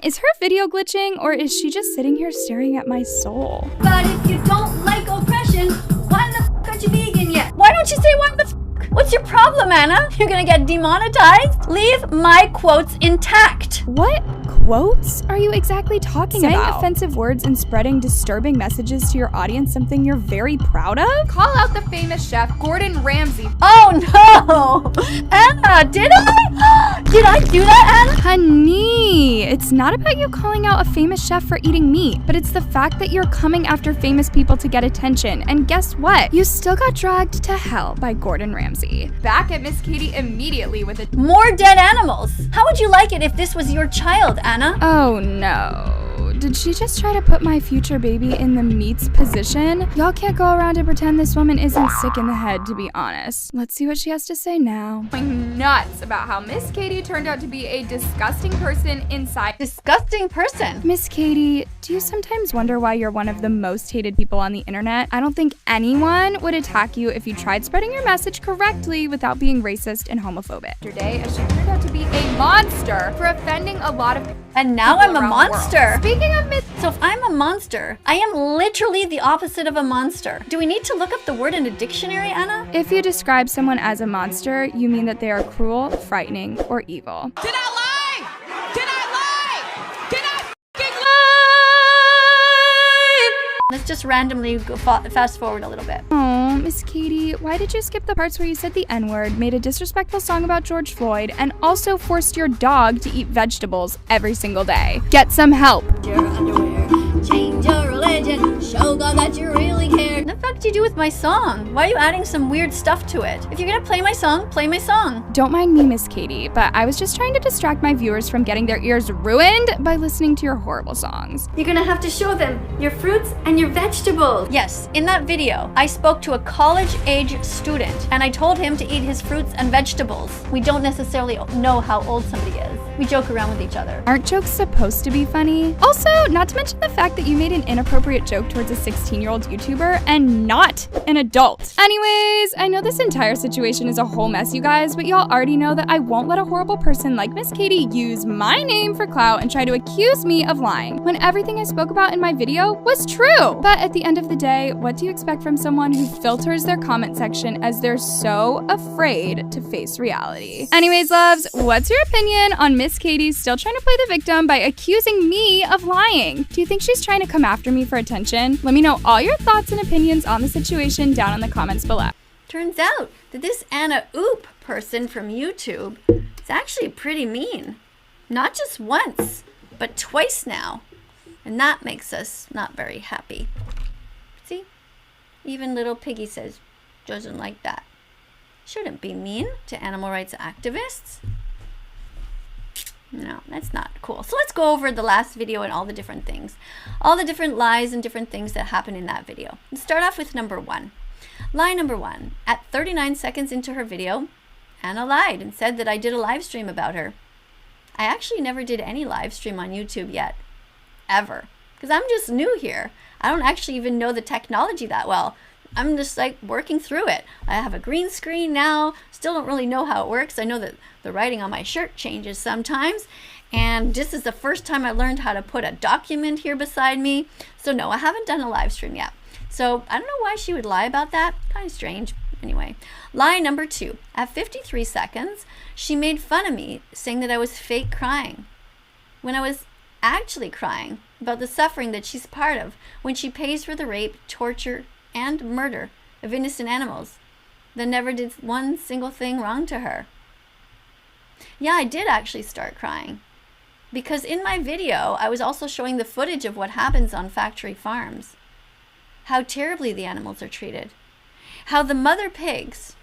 Is her video glitching, or is she just sitting here staring at my soul? But if you don't like oppression, why the f aren't you vegan yet? Why don't you say what the f? What's your problem, Anna? You're gonna get demonetized? Leave my quotes intact. What quotes are you exactly talking about? Saying offensive words and spreading disturbing messages to your audience something you're very proud of? Call out the famous chef Gordon Ramsay. Oh no! Anna, did I? Did I do that, Anna? Honey, it's not about you calling out a famous chef for eating meat, but it's the fact that you're coming after famous people to get attention. And guess what? You still got dragged to hell by Gordon Ramsay. Back at Miss Katie immediately with a— More dead animals. How would you like it if this was your child, Anna? Oh no. Did she just try to put my future baby in the meat's position? Y'all can't go around and pretend this woman isn't sick in the head, to be honest. Let's see what she has to say now. Going nuts about how Miss Katie turned out to be a disgusting person inside. Disgusting person. Miss Katie, do you sometimes wonder why you're one of the most hated people on the internet? I don't think anyone would attack you if you tried spreading your message correctly without being racist and homophobic. Today, as she turned out to be a monster for offending a lot of— And now I'm a monster. Speaking of myths, so if I'm a monster, I am literally the opposite of a monster. Do we need to look up the word in a dictionary, Anna? if you describe someone as a monster, you mean that they are cruel, frightening, or evil. Did I lie? Did I lie? Did I f***ing lie? Let's just randomly go fast forward a little bit. Oh, Miss Katie, why did you skip the parts where you said the N-word, made a disrespectful song about George Floyd, and also forced your dog to eat vegetables every single day? Get some help. Your underwear, change your religion, show God that you really care. What the fuck do you do with my song? Why are you adding some weird stuff to it? If you're gonna play my song, play my song. Don't mind me, Miss Katie, but I was just trying to distract my viewers from getting their ears ruined by listening to your horrible songs. You're gonna have to show them your fruits and your vegetables. Yes, in that video, I spoke to a college-age student and I told him to eat his fruits and vegetables. We don't necessarily know how old somebody is. We joke around with each other. Aren't jokes supposed to be funny? Also, not to mention the fact that you made an inappropriate joke towards a 16-year-old YouTuber and not an adult. Anyways, I know this entire situation is a whole mess, you guys, but y'all already know that I won't let a horrible person like Miss Katie use my name for clout and try to accuse me of lying when everything I spoke about in my video was true. But at the end of the day, what do you expect from someone who filters their comment section as they're so afraid to face reality? Anyways, loves, what's your opinion on Miss Katie still trying to play the victim by accusing me of lying? Do you think she's trying to come after me for attention? Let me know all your thoughts and opinions on the situation down in the comments below. Turns out that this AnnaOop person from YouTube is actually pretty mean. Not just once, but twice now. And that makes us not very happy. See? Even little Piggy says, doesn't like that. Shouldn't be mean to animal rights activists. No, that's not cool. So let's go over the last video and all the different things. All the different lies and different things that happen in that video. Let's start off with number one. Lie number one. At 39 seconds into her video, Anna lied and said that I did a live stream about her. I actually never did any live stream on YouTube yet. Ever. Because I'm just new here. I don't actually even know the technology that well. I'm just like working through it. I have a green screen now. Still don't really know how it works. I know that the writing on my shirt changes sometimes. And this is the first time I learned how to put a document here beside me. So no, I haven't done a live stream yet. So I don't know why she would lie about that. Kind of strange. Anyway, lie number two. At 53 seconds, she made fun of me saying that I was fake crying when I was actually crying about the suffering that she's part of when she pays for the rape, torture, and murder of innocent animals that never did one single thing wrong to her. Yeah, I did actually start crying. Because in my video, I was also showing the footage of what happens on factory farms. How terribly the animals are treated. How the mother pigs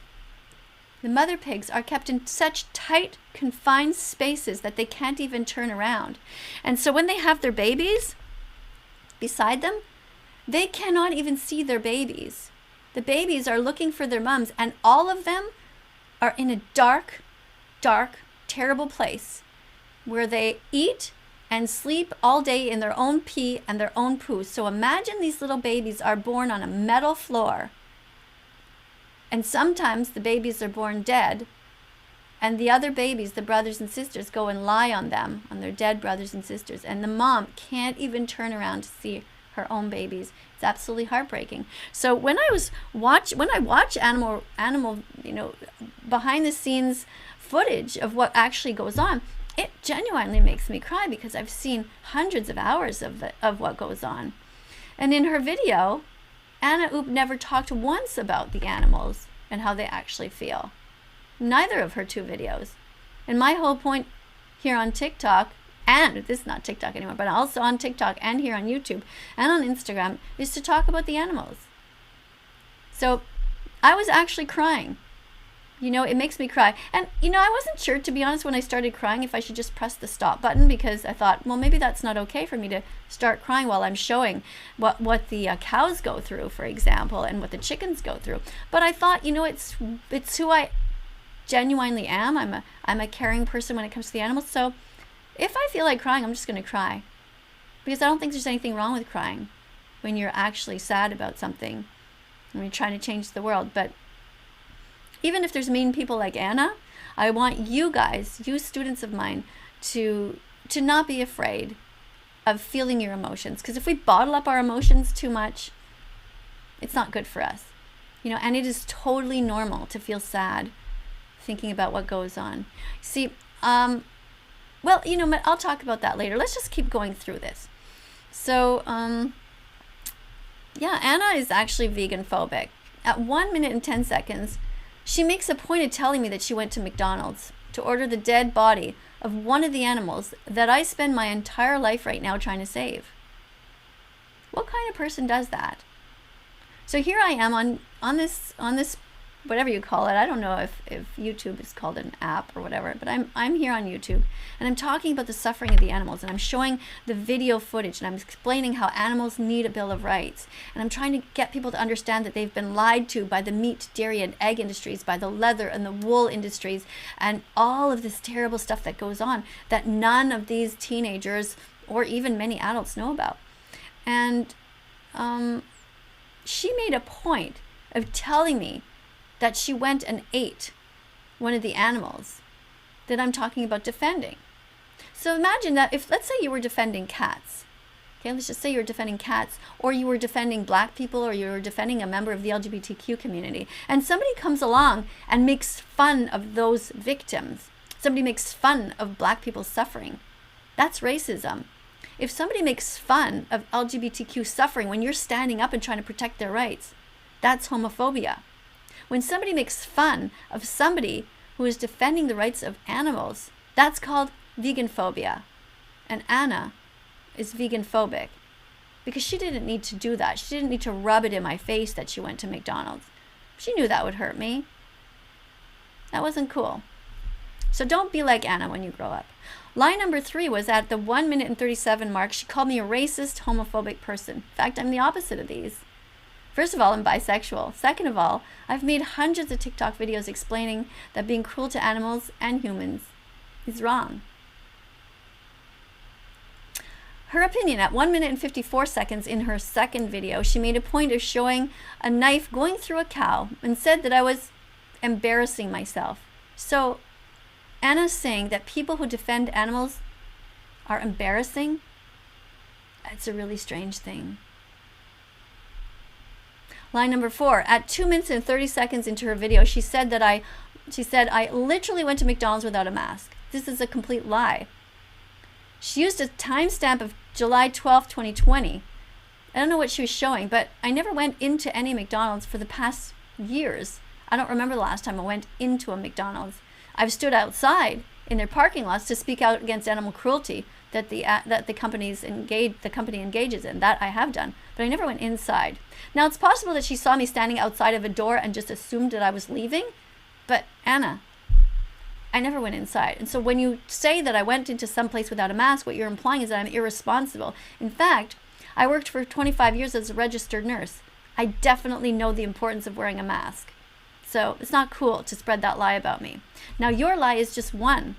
are kept in such tight, confined spaces that they can't even turn around. And so when they have their babies beside them, they cannot even see their babies. The babies are looking for their moms, and all of them are in a dark, dark, terrible place where they eat and sleep all day in their own pee and their own poo. So imagine these little babies are born on a metal floor. And sometimes the babies are born dead, and the other babies, the brothers and sisters, go and lie on them, on their dead brothers and sisters, and the mom can't even turn around to see her own babies. It's absolutely heartbreaking. So when I watch animal, behind the scenes footage of what actually goes on, it genuinely makes me cry because I've seen hundreds of hours of what goes on. And in her video, AnnaOop never talked once about the animals and how they actually feel. Neither of her two videos. And my whole point here on TikTok, and this is not TikTok anymore, but also on TikTok and here on YouTube and on Instagram, is to talk about the animals. So I was actually crying. It makes me cry. And, I wasn't sure, to be honest, when I started crying, if I should just press the stop button, because I thought, well, maybe that's not okay for me to start crying while I'm showing what the cows go through, for example, and what the chickens go through. But I thought, it's who I genuinely am. I'm a caring person when it comes to the animals. So if I feel like crying, I'm just going to cry. Because I don't think there's anything wrong with crying when you're actually sad about something, when you're trying to change the world. But even if there's mean people like Anna, I want you guys, you students of mine, to not be afraid of feeling your emotions. Because if we bottle up our emotions too much, it's not good for us. And it is totally normal to feel sad thinking about what goes on. See, I'll talk about that later. Let's just keep going through this. So, Anna is actually vegan phobic. At 1 minute and 10 seconds, she makes a point of telling me that she went to McDonald's to order the dead body of one of the animals that I spend my entire life right now trying to save. What kind of person does that? So here I am on this whatever you call it. I don't know if YouTube is called an app or whatever, but I'm here on YouTube, and I'm talking about the suffering of the animals, and I'm showing the video footage, and I'm explaining how animals need a Bill of Rights, and I'm trying to get people to understand that they've been lied to by the meat, dairy, and egg industries, by the leather and the wool industries, and all of this terrible stuff that goes on that none of these teenagers or even many adults know about. And she made a point of telling me that she went and ate one of the animals that I'm talking about defending. So imagine that if, let's say you were defending cats. Okay, let's just say you were defending cats, or you were defending black people, or you were defending a member of the LGBTQ community, and somebody comes along and makes fun of those victims. Somebody makes fun of black people's suffering. That's racism. If somebody makes fun of LGBTQ suffering when you're standing up and trying to protect their rights, that's homophobia. When somebody makes fun of somebody who is defending the rights of animals, that's called veganphobia. And Anna is vegan phobic because she didn't need to do that. She didn't need to rub it in my face that she went to McDonald's. She knew that would hurt me. That wasn't cool. So don't be like Anna when you grow up. Line number 3 was at the 1 minute and 37 mark. She called me a racist, homophobic person. In fact, I'm the opposite of these. First of all, I'm bisexual. Second of all, I've made hundreds of TikTok videos explaining that being cruel to animals and humans is wrong. Her opinion, at 1 minute and 54 seconds in her second video, she made a point of showing a knife going through a cow and said that I was embarrassing myself. So Anna's saying that people who defend animals are embarrassing. It's a really strange thing. Line number 4, at 2 minutes and 30 seconds into her video, she said I literally went to McDonald's without a mask. This is a complete lie. She used a timestamp of July 12th, 2020. I don't know what she was showing, but I never went into any McDonald's for the past years. I don't remember the last time I went into a McDonald's. I've stood outside in their parking lots to speak out against animal cruelty that the company engages in. That I have done, but I never went inside. Now, it's possible that she saw me standing outside of a door and just assumed that I was leaving, but Anna, I never went inside. And so when you say that I went into some place without a mask, what you're implying is that I'm irresponsible. In fact, I worked for 25 years as a registered nurse. I definitely know the importance of wearing a mask. So it's not cool to spread that lie about me. Now, your lie is just one,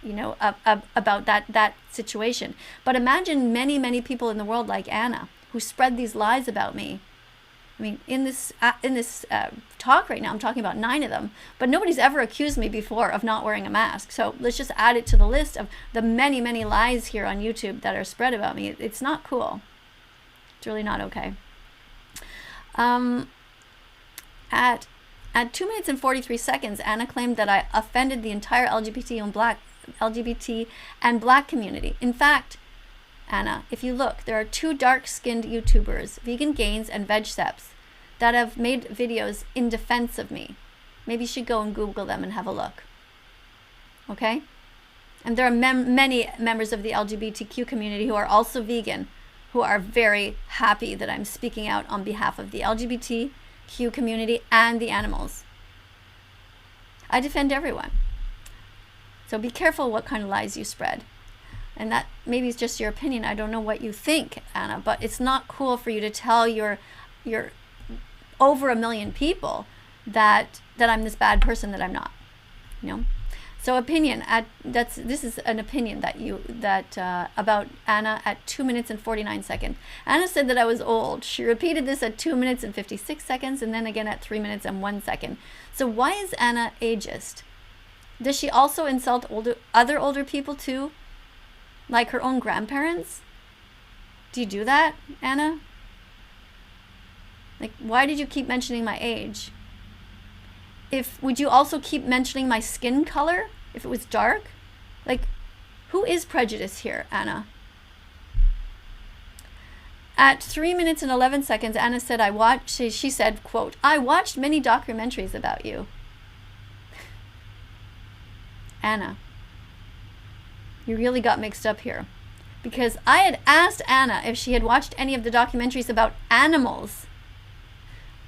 about that situation. But imagine many, many people in the world like Anna who spread these lies about me. I mean, in this talk right now, I'm talking about 9 of them, but nobody's ever accused me before of not wearing a mask. So let's just add it to the list of the many, many lies here on YouTube that are spread about me. It's not cool. It's really not okay. At 2 minutes and 43 seconds, Anna claimed that I offended the entire LGBT and black community. In fact, Anna, if you look, there are 2 dark-skinned YouTubers, Vegan Gains and VegSeps, that have made videos in defense of me. Maybe you should go and Google them and have a look. Okay? And there are many members of the LGBTQ community who are also vegan, who are very happy that I'm speaking out on behalf of the LGBTQ community and the animals. I defend everyone. So be careful what kind of lies you spread. And that maybe is just your opinion. I don't know what you think, Anna, but it's not cool for you to tell your over 1 million people that I'm this bad person that I'm not. So opinion. This is an opinion that about Anna at 2 minutes and 49 seconds. Anna said that I was old. She repeated this at 2 minutes and 56 seconds, and then again at 3 minutes and 1 second. So why is Anna ageist? Does she also insult other older people too, like her own grandparents? Do you do that, Anna? Like, why did you keep mentioning my age? Would you also keep mentioning my skin color if it was dark? Like, who is prejudice here, Anna? At 3 minutes and 11 seconds, Anna said, she said, quote, "I watched many documentaries about you." Anna, you really got mixed up here, because I had asked Anna if she had watched any of the documentaries about animals.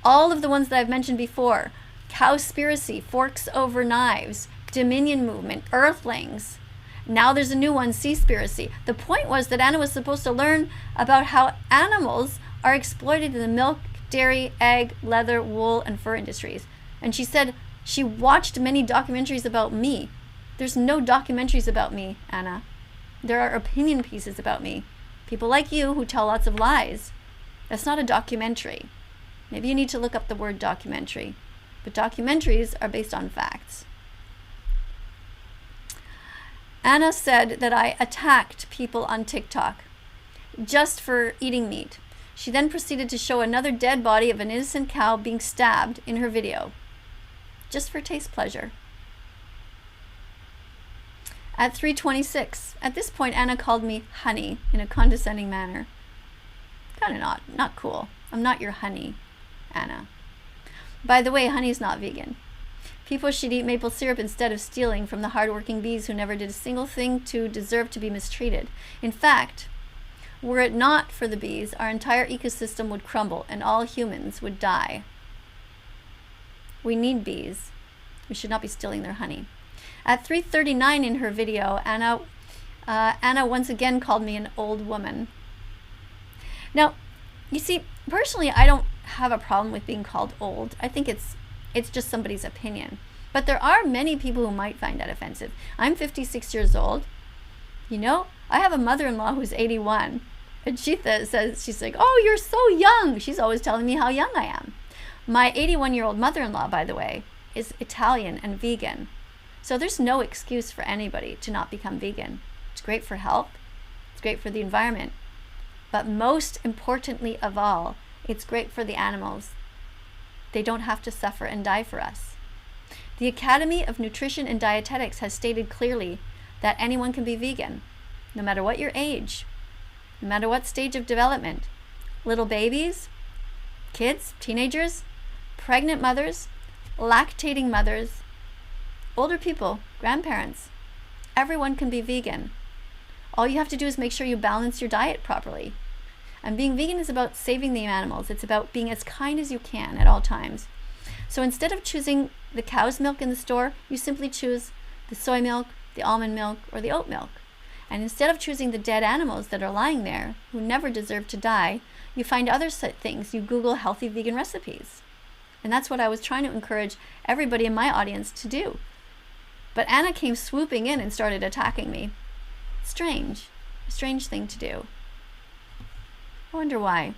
All of the ones that I've mentioned before: Cowspiracy, Forks Over Knives, Dominion Movement, Earthlings. Now there's a new one, Seaspiracy. The point was that Anna was supposed to learn about how animals are exploited in the milk, dairy, egg, leather, wool, and fur industries. And she said she watched many documentaries about me. There's no documentaries about me, Anna. There are opinion pieces about me. People like you who tell lots of lies. That's not a documentary. Maybe you need to look up the word documentary. But documentaries are based on facts. Anna said that I attacked people on TikTok just for eating meat. She then proceeded to show another dead body of an innocent cow being stabbed in her video, just for taste pleasure. At 3:26, at this point, Anna called me honey in a condescending manner. Kind of not cool. I'm not your honey, Anna. By the way, honey is not vegan. People should eat maple syrup instead of stealing from the hardworking bees who never did a single thing to deserve to be mistreated. In fact, were it not for the bees, our entire ecosystem would crumble and all humans would die. We need bees. We should not be stealing their honey. At 3:39 in her video, Anna once again called me an old woman. Now, you see, personally, I don't have a problem with being called old. I think it's just somebody's opinion. But there are many people who might find that offensive. I'm 56 years old. I have a mother-in-law who's 81. And she says, she's like, "Oh, you're so young." She's always telling me how young I am. My 81-year-old mother-in-law, by the way, is Italian and vegan. So there's no excuse for anybody to not become vegan. It's great for health. It's great for the environment. But most importantly of all, it's great for the animals. They don't have to suffer and die for us. The Academy of Nutrition and Dietetics has stated clearly that anyone can be vegan. no matter what your age, no matter what stage of development. Little babies, kids, teenagers, pregnant mothers, lactating mothers, older people, grandparents. Everyone can be vegan. All you have to do is make sure you balance your diet properly. And being vegan is about saving the animals. It's about being as kind as you can at all times. So instead of choosing the cow's milk in the store, you simply choose the soy milk, the almond milk, or the oat milk. And instead of choosing the dead animals that are lying there, who never deserve to die, you find other things. You Google healthy vegan recipes. And that's what I was trying to encourage everybody in my audience to do. But Anna came swooping in and started attacking me. Strange. A strange thing to do. I wonder why.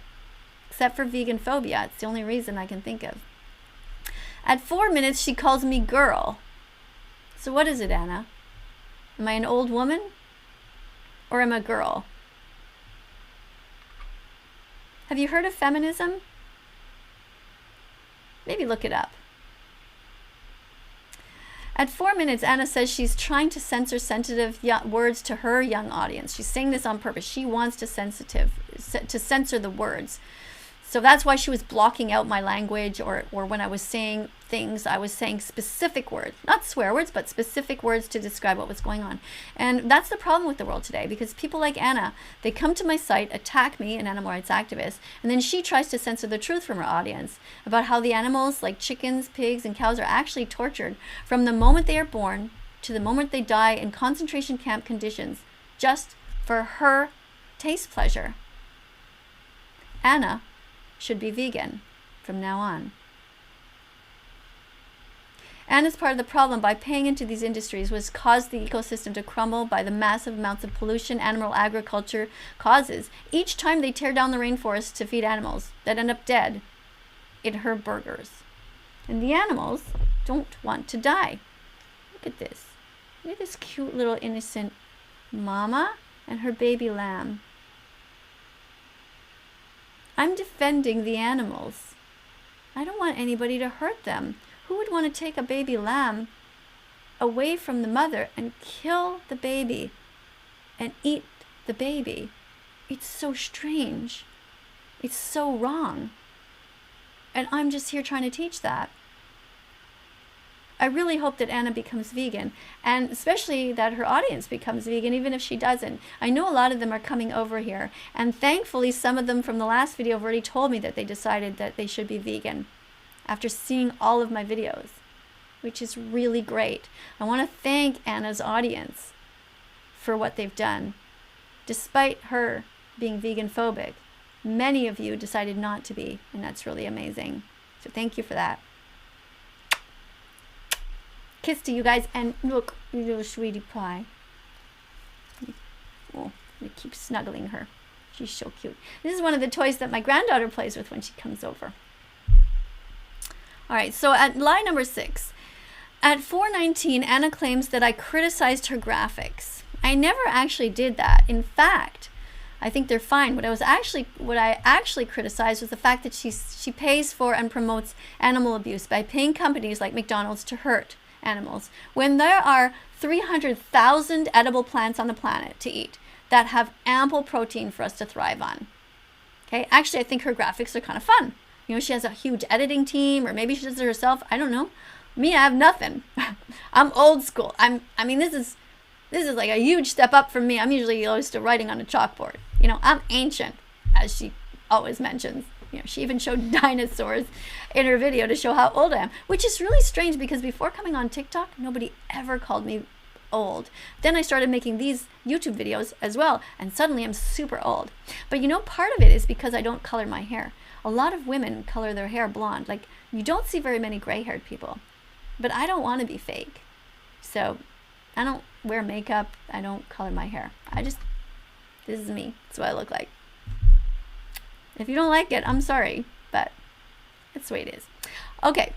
Except for veganphobia. It's the only reason I can think of. At 4 minutes, she calls me girl. So what is it, Anna? Am I an old woman? Or am I a girl? Have you heard of feminism? Maybe look it up. At 4 minutes, Anna says she's trying to censor sensitive words to her young audience. She's saying this on purpose. She wants to censor the words. So that's why she was blocking out my language, or when I was saying things, I was saying specific words, not swear words, but specific words to describe what was going on. And that's the problem with the world today, because people like Anna, they come to my site, attack me, an animal rights activist, and then she tries to censor the truth from her audience about how the animals like chickens, pigs, and cows are actually tortured from the moment they are born to the moment they die in concentration camp conditions, just for her taste pleasure. Anna should be vegan from now on. Anna's part of the problem by paying into these industries was caused the ecosystem to crumble by the massive amounts of pollution animal agriculture causes each time they tear down the rainforest to feed animals that end up dead in her burgers. And the animals don't want to die. Look at this. Look at this cute little innocent mama and her baby lamb. I'm defending the animals. I don't want anybody to hurt them. Who would want to take a baby lamb away from the mother and kill the baby and eat the baby? It's so strange. It's so wrong. And I'm just here trying to teach that. I really hope that Anna becomes vegan, and especially that her audience becomes vegan, even if she doesn't. I know a lot of them are coming over here, and thankfully some of them from the last video have already told me that they decided that they should be vegan after seeing all of my videos, which is really great. I want to thank Anna's audience for what they've done. Despite her being vegan phobic, many of you decided not to be, and that's really amazing. So thank you for that. Kiss to you guys, and look, you little sweetie pie. Oh, I keep snuggling her. She's so cute. This is one of the toys that my granddaughter plays with when she comes over. All right, so at lie number 6, at 4:19, Anna claims that I criticized her graphics. I never actually did that. In fact, I think they're fine. What I actually criticized was the fact that she pays for and promotes animal abuse by paying companies like McDonald's to hurt animals, when there are 300,000 edible plants on the planet to eat that have ample protein for us to thrive on. Okay, actually I think her graphics are kind of fun. You know, she has a huge editing team, or maybe she does it herself. I don't know. Me, I have nothing. I'm old school. I mean, this is like a huge step up from me. I'm usually used to writing on a chalkboard. You know, I'm ancient, as she always mentions. You know, she even showed dinosaurs in her video to show how old I am, which is really strange because before coming on TikTok, nobody ever called me old. Then I started making these YouTube videos as well, and suddenly I'm super old. But you know, part of it is because I don't color my hair. A lot of women color their hair blonde. Like, you don't see very many gray-haired people. But I don't want to be fake. So I don't wear makeup. I don't color my hair. This is me. That's what I look like. If you don't like it, I'm sorry, but that's the way it is. Okay,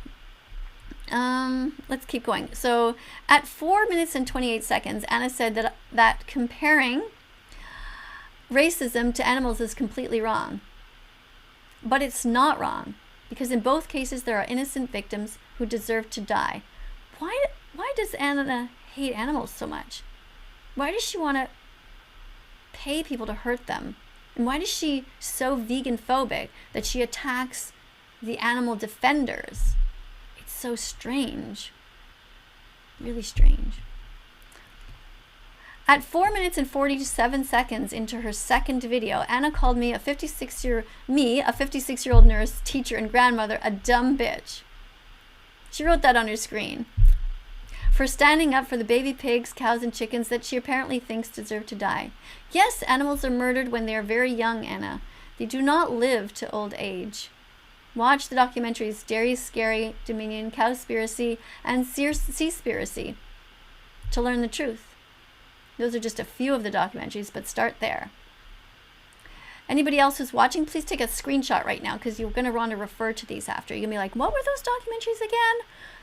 let's keep going. So at 4 minutes and 28 seconds, Anna said that comparing racism to animals is completely wrong. But it's not wrong, because in both cases there are innocent victims who deserve to die. Why does Anna hate animals so much? Why does she want to pay people to hurt them? And why is she so vegan-phobic that she attacks the animal defenders? It's so strange. Really strange. At 4 minutes and 47 seconds into her second video, Anna called me, a 56-year-old nurse, teacher, and grandmother, a dumb bitch. She wrote that on her screen. For standing up for the baby pigs, cows, and chickens that she apparently thinks deserve to die. Yes, animals are murdered when they are very young, Anna. They do not live to old age. Watch the documentaries Dairy's Scary, Dominion, Cowspiracy, and Seaspiracy to learn the truth. Those are just a few of the documentaries, but start there. Anybody else who's watching, please take a screenshot right now, because you're going to want to refer to these after. You're going to be like, what were those documentaries again?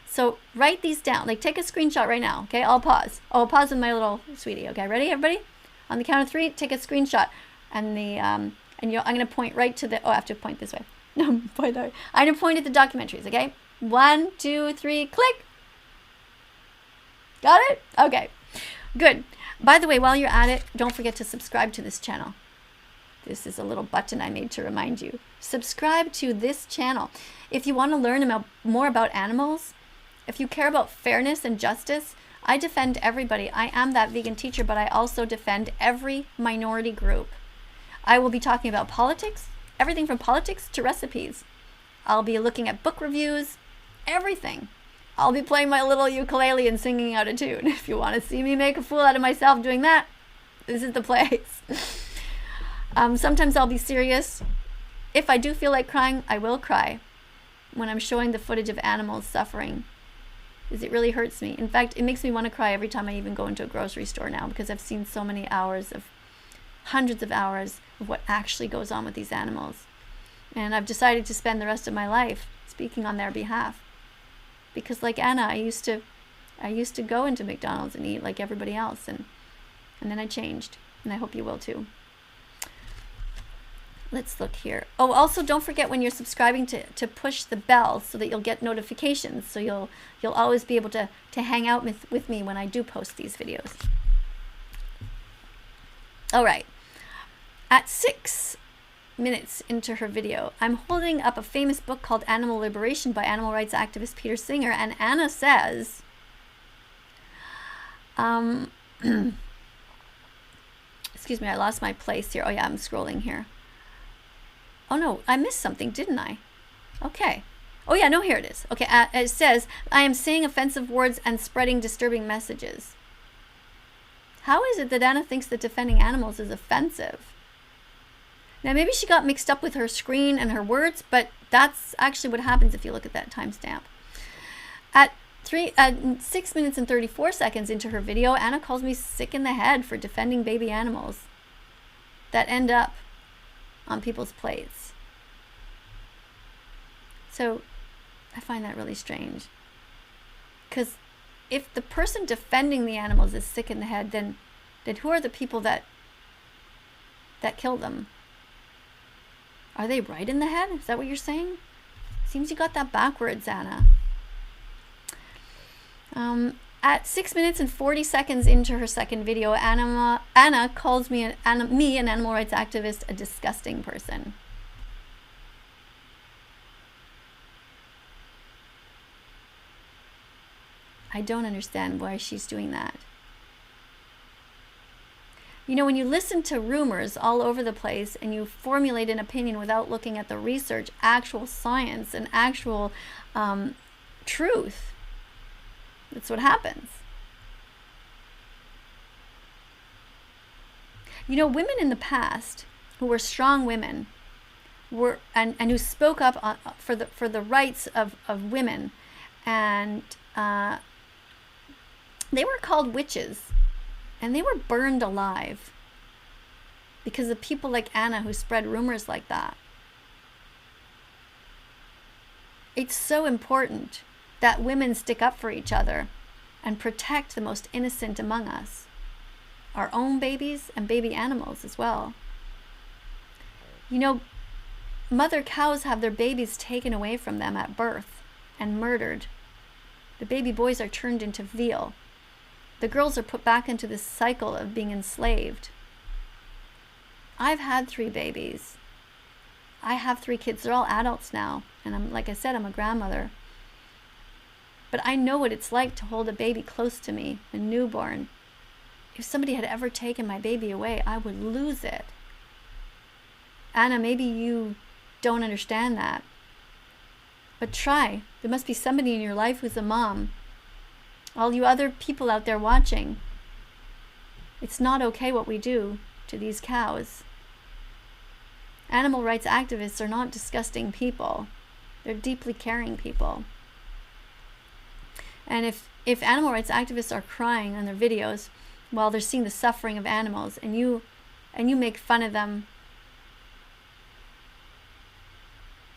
So write these down. Like, take a screenshot right now, okay? I'll pause. Oh, I'll pause with my little sweetie, okay? Ready, everybody? On the count of 3, take a screenshot. And I'm going to point right to the, oh, I have to point this way. No, point that way. I'm going to point at the documentaries, okay? 1, 2, 3, click. Got it? Okay, good. By the way, while you're at it, don't forget to subscribe to this channel. This is a little button I made to remind you. Subscribe to this channel. If you want to learn more about animals, if you care about fairness and justice, I defend everybody. I am that vegan teacher, but I also defend every minority group. I will be talking about politics, everything from politics to recipes. I'll be looking at book reviews, everything. I'll be playing my little ukulele and singing out a tune. If you want to see me make a fool out of myself doing that, this is the place. Sometimes I'll be serious. If I do feel like crying, I will cry when I'm showing the footage of animals suffering, because it really hurts me. In fact, it makes me want to cry every time I even go into a grocery store now, because I've seen so many hours of, hundreds of hours of what actually goes on with these animals. And I've decided to spend the rest of my life speaking on their behalf. Because like Anna, I used to go into McDonald's and eat like everybody else, and then I changed, and I hope you will too. Let's look here. Oh, also don't forget when you're subscribing to push the bell so that you'll get notifications, so you'll always be able to hang out with me when I do post these videos. All right. At 6 minutes into her video, I'm holding up a famous book called Animal Liberation by animal rights activist Peter Singer, and Anna says, excuse me, I lost my place here. Oh yeah, I'm scrolling here. Oh no, I missed something, didn't I? Okay. Oh yeah, no, here it is. Okay, it says, I am saying offensive words and spreading disturbing messages. How is it that Anna thinks that defending animals is offensive? Now, maybe she got mixed up with her screen and her words, but that's actually what happens if you look at that timestamp. At 6 minutes and 34 seconds into her video, Anna calls me sick in the head for defending baby animals that end up on people's plates. So I find that really strange. Because if the person defending the animals is sick in the head, then who are the people that kill them? Are they right in the head? Is that what you're saying? Seems you got that backwards, Anna. At 6 minutes and 40 seconds into her second video, Anna calls me, an animal rights activist, a disgusting person. I don't understand why she's doing that. You know, when you listen to rumors all over the place and you formulate an opinion without looking at the research, actual science, and actual truth, that's what happens. You know, women in the past who were strong women and who spoke up for the rights of women, and they were called witches. And they were burned alive because of people like Anna who spread rumors like that. It's so important that women stick up for each other and protect the most innocent among us, our own babies and baby animals as well. You know, mother cows have their babies taken away from them at birth and murdered. The baby boys are turned into veal. The girls are put back into this cycle of being enslaved. I've had 3 babies. I have 3 kids. They're all adults now. And like I said, I'm a grandmother. But I know what it's like to hold a baby close to me, a newborn. If somebody had ever taken my baby away, I would lose it. Anna, maybe you don't understand that. But try. There must be somebody in your life who's a mom. All you other people out there watching, it's not okay what we do to these cows. Animal rights activists are not disgusting people. They're deeply caring people. And if animal rights activists are crying on their videos while they're seeing the suffering of animals, and you make fun of them,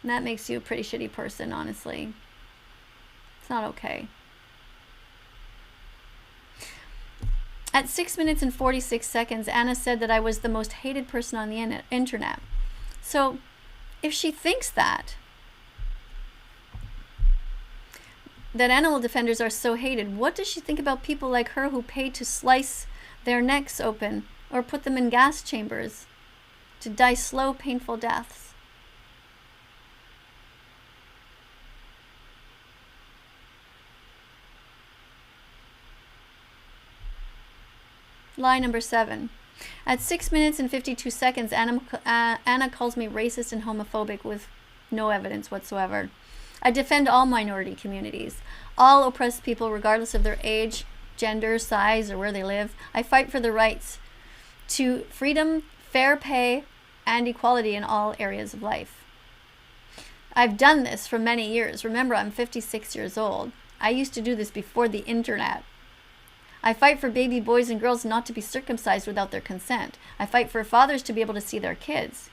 that makes you a pretty shitty person, honestly. It's not okay. At 6 minutes and 46 seconds, Anna said that I was the most hated person on the internet. So, if she thinks that animal defenders are so hated, what does she think about people like her who pay to slice their necks open or put them in gas chambers to die slow, painful deaths? Lie number 7. At 6 minutes and 52 seconds, Anna calls me racist and homophobic with no evidence whatsoever. I defend all minority communities, all oppressed people regardless of their age, gender, size, or where they live. I fight for the rights to freedom, fair pay, and equality in all areas of life. I've done this for many years. Remember, I'm 56 years old. I used to do this before the internet. I fight for baby boys and girls not to be circumcised without their consent. I fight for fathers to be able to see their kids.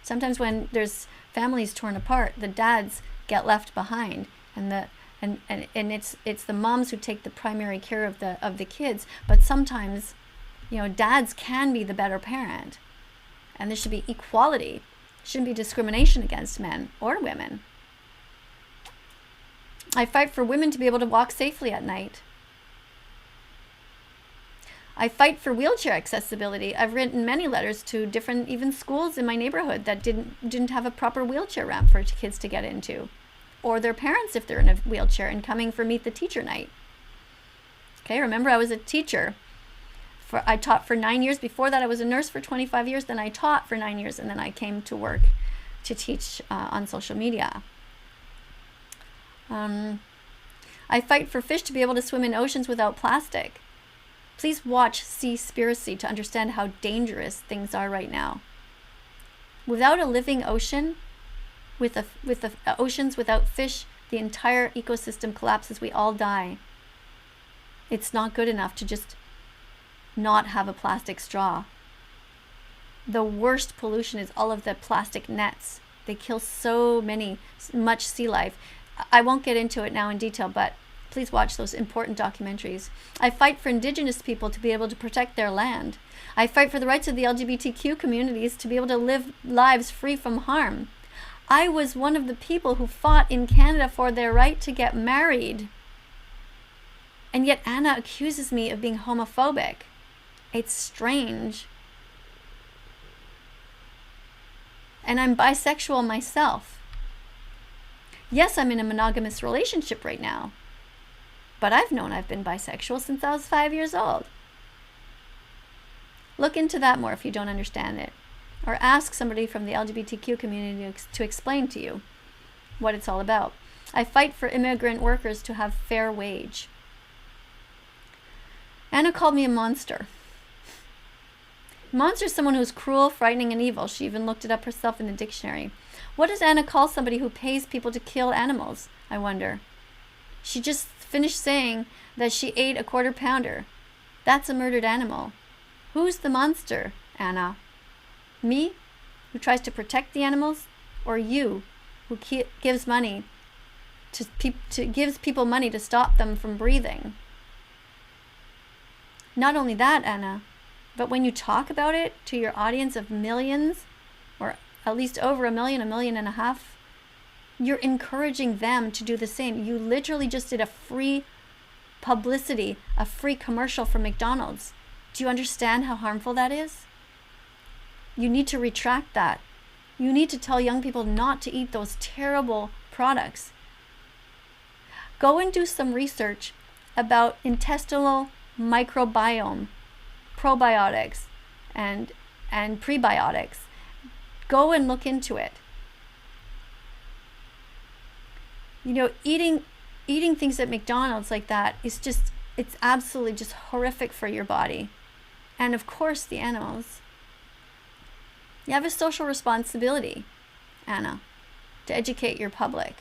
Sometimes when there's families torn apart, the dads get left behind, and it's the moms who take the primary care of the kids. But sometimes, dads can be the better parent, and there should be equality. Shouldn't be discrimination against men or women. I fight for women to be able to walk safely at night. I fight for wheelchair accessibility. I've written many letters to different, even schools in my neighborhood that didn't have a proper wheelchair ramp for kids to get into, or their parents if they're in a wheelchair and coming for Meet the Teacher night. Okay, remember I was a teacher. I taught for 9 years. Before that, I was a nurse for 25 years. Then I taught for 9 years, and then I came to work to teach on social media. I fight for fish to be able to swim in oceans without plastic. Please watch Seaspiracy to understand how dangerous things are right now. Without a living ocean, with the oceans without fish, the entire ecosystem collapses. We all die. It's not good enough to just not have a plastic straw. The worst pollution is all of the plastic nets. They kill so much sea life. I won't get into it now in detail, but please watch those important documentaries. I fight for Indigenous people to be able to protect their land. I fight for the rights of the LGBTQ communities to be able to live lives free from harm. I was one of the people who fought in Canada for their right to get married. And yet Anna accuses me of being homophobic. It's strange. And I'm bisexual myself. Yes, I'm in a monogamous relationship right now. But I've known I've been bisexual since I was 5 years old. Look into that more if you don't understand it. Or ask somebody from the LGBTQ community to explain to you what it's all about. I fight for immigrant workers to have fair wage. Anna called me a monster. Monster is someone who's cruel, frightening, and evil. She even looked it up herself in the dictionary. What does Anna call somebody who pays people to kill animals, I wonder? She just finished saying that she ate a quarter pounder. That's a murdered animal. Who's the monster, Anna? Me, who tries to protect the animals, or you, who gives money gives people money to stop them from breathing? Not only that, Anna, but when you talk about it to your audience of millions, or at least over 1 million, 1.5 million, you're encouraging them to do the same. You literally just did a free publicity, a free commercial for McDonald's. Do you understand how harmful that is? You need to retract that. You need to tell young people not to eat those terrible products. Go and do some research about intestinal microbiome, probiotics, and prebiotics. Go and look into it. You know, eating things at McDonald's like that is just, it's absolutely just horrific for your body. And of course the animals. You have a social responsibility, Anna, to educate your public.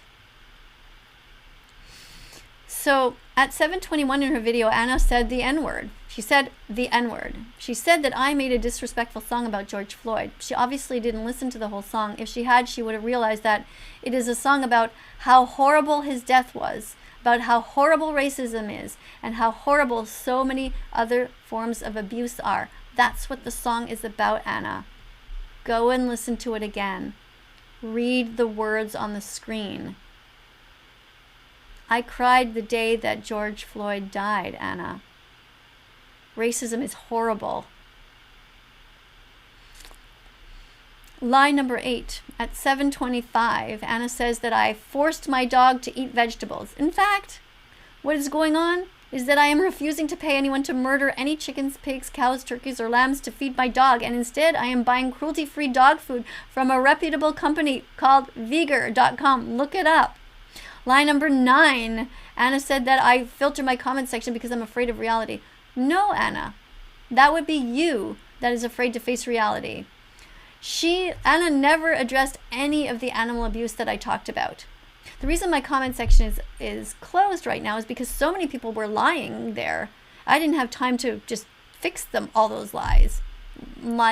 So at 7:21 in her video, Anna said the N-word. She said the N-word. She said that I made a disrespectful song about George Floyd. She obviously didn't listen to the whole song. If she had, she would have realized that it is a song about how horrible his death was, about how horrible racism is, and how horrible so many other forms of abuse are. That's what the song is about, Anna. Go and listen to it again. Read the words on the screen. I cried the day that George Floyd died, Anna. Racism is horrible. Lie number 8. At 7:25, Anna says that I forced my dog to eat vegetables. In fact, what is going on is that I am refusing to pay anyone to murder any chickens, pigs, cows, turkeys, or lambs to feed my dog, and instead I am buying cruelty-free dog food from a reputable company called Vegan.com. Look it up. Lie number 9. Anna said that I filter my comment section because I'm afraid of reality. No, Anna. That would be you that is afraid to face reality. Anna never addressed any of the animal abuse that I talked about. The reason my comment section is closed right now is because so many people were lying there. I didn't have time to just fix them, all those lies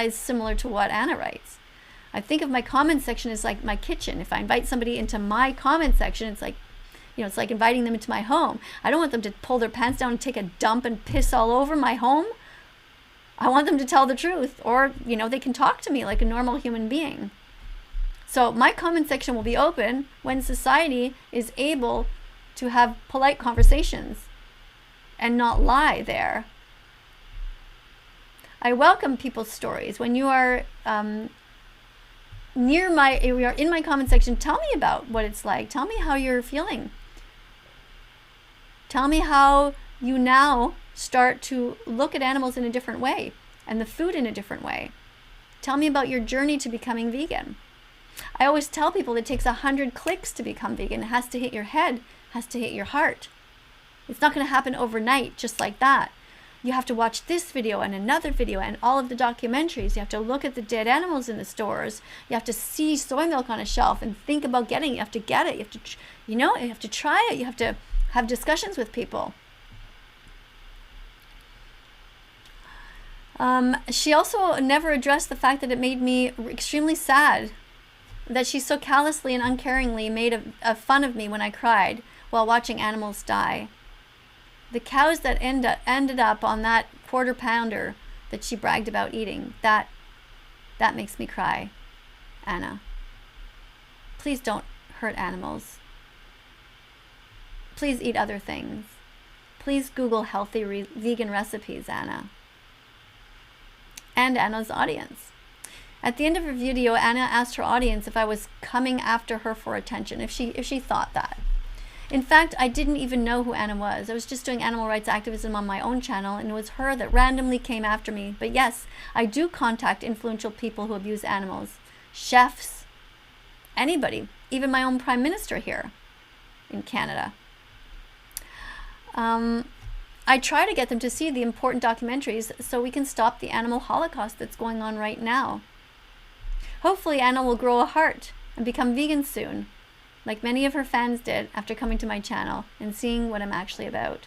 similar to what Anna writes. I think of my comment section as like my kitchen. If I invite somebody into my comment section, it's like, you know, it's like inviting them into my home. I don't want them to pull their pants down and take a dump and piss all over my home. I want them to tell the truth, or, you know, they can talk to me like a normal human being. So my comment section will be open when society is able to have polite conversations and not lie there. I welcome people's stories. When you are in my comment section, tell me about what it's like. Tell me how you're feeling. Tell me how you now start to look at animals in a different way and the food in a different way. Tell me about your journey to becoming vegan. I always tell people it takes 100 clicks to become vegan. It has to hit your head, has to hit your heart. It's not going to happen overnight just like that. You have to watch this video and another video and all of the documentaries. You have to look at the dead animals in the stores. You have to see soy milk on a shelf and think about getting it. You have to get it. You have to, you have to try it. You have to have discussions with people. She also never addressed the fact that it made me extremely sad that she so callously and uncaringly made a fun of me when I cried while watching animals die. The cows that ended up on that quarter pounder that she bragged about eating, that makes me cry, Anna. Please don't hurt animals. Please eat other things. Please Google healthy vegan recipes, Anna. And Anna's audience. At the end of her video, Anna asked her audience if I was coming after her for attention, if she thought that. In fact, I didn't even know who Anna was. I was just doing animal rights activism on my own channel, and it was her that randomly came after me. But yes, I do contact influential people who abuse animals. Chefs, anybody, even my own Prime Minister here in Canada. I try to get them to see the important documentaries so we can stop the animal holocaust that's going on right now. Hopefully Anna will grow a heart and become vegan soon, like many of her fans did after coming to my channel and seeing what I'm actually about.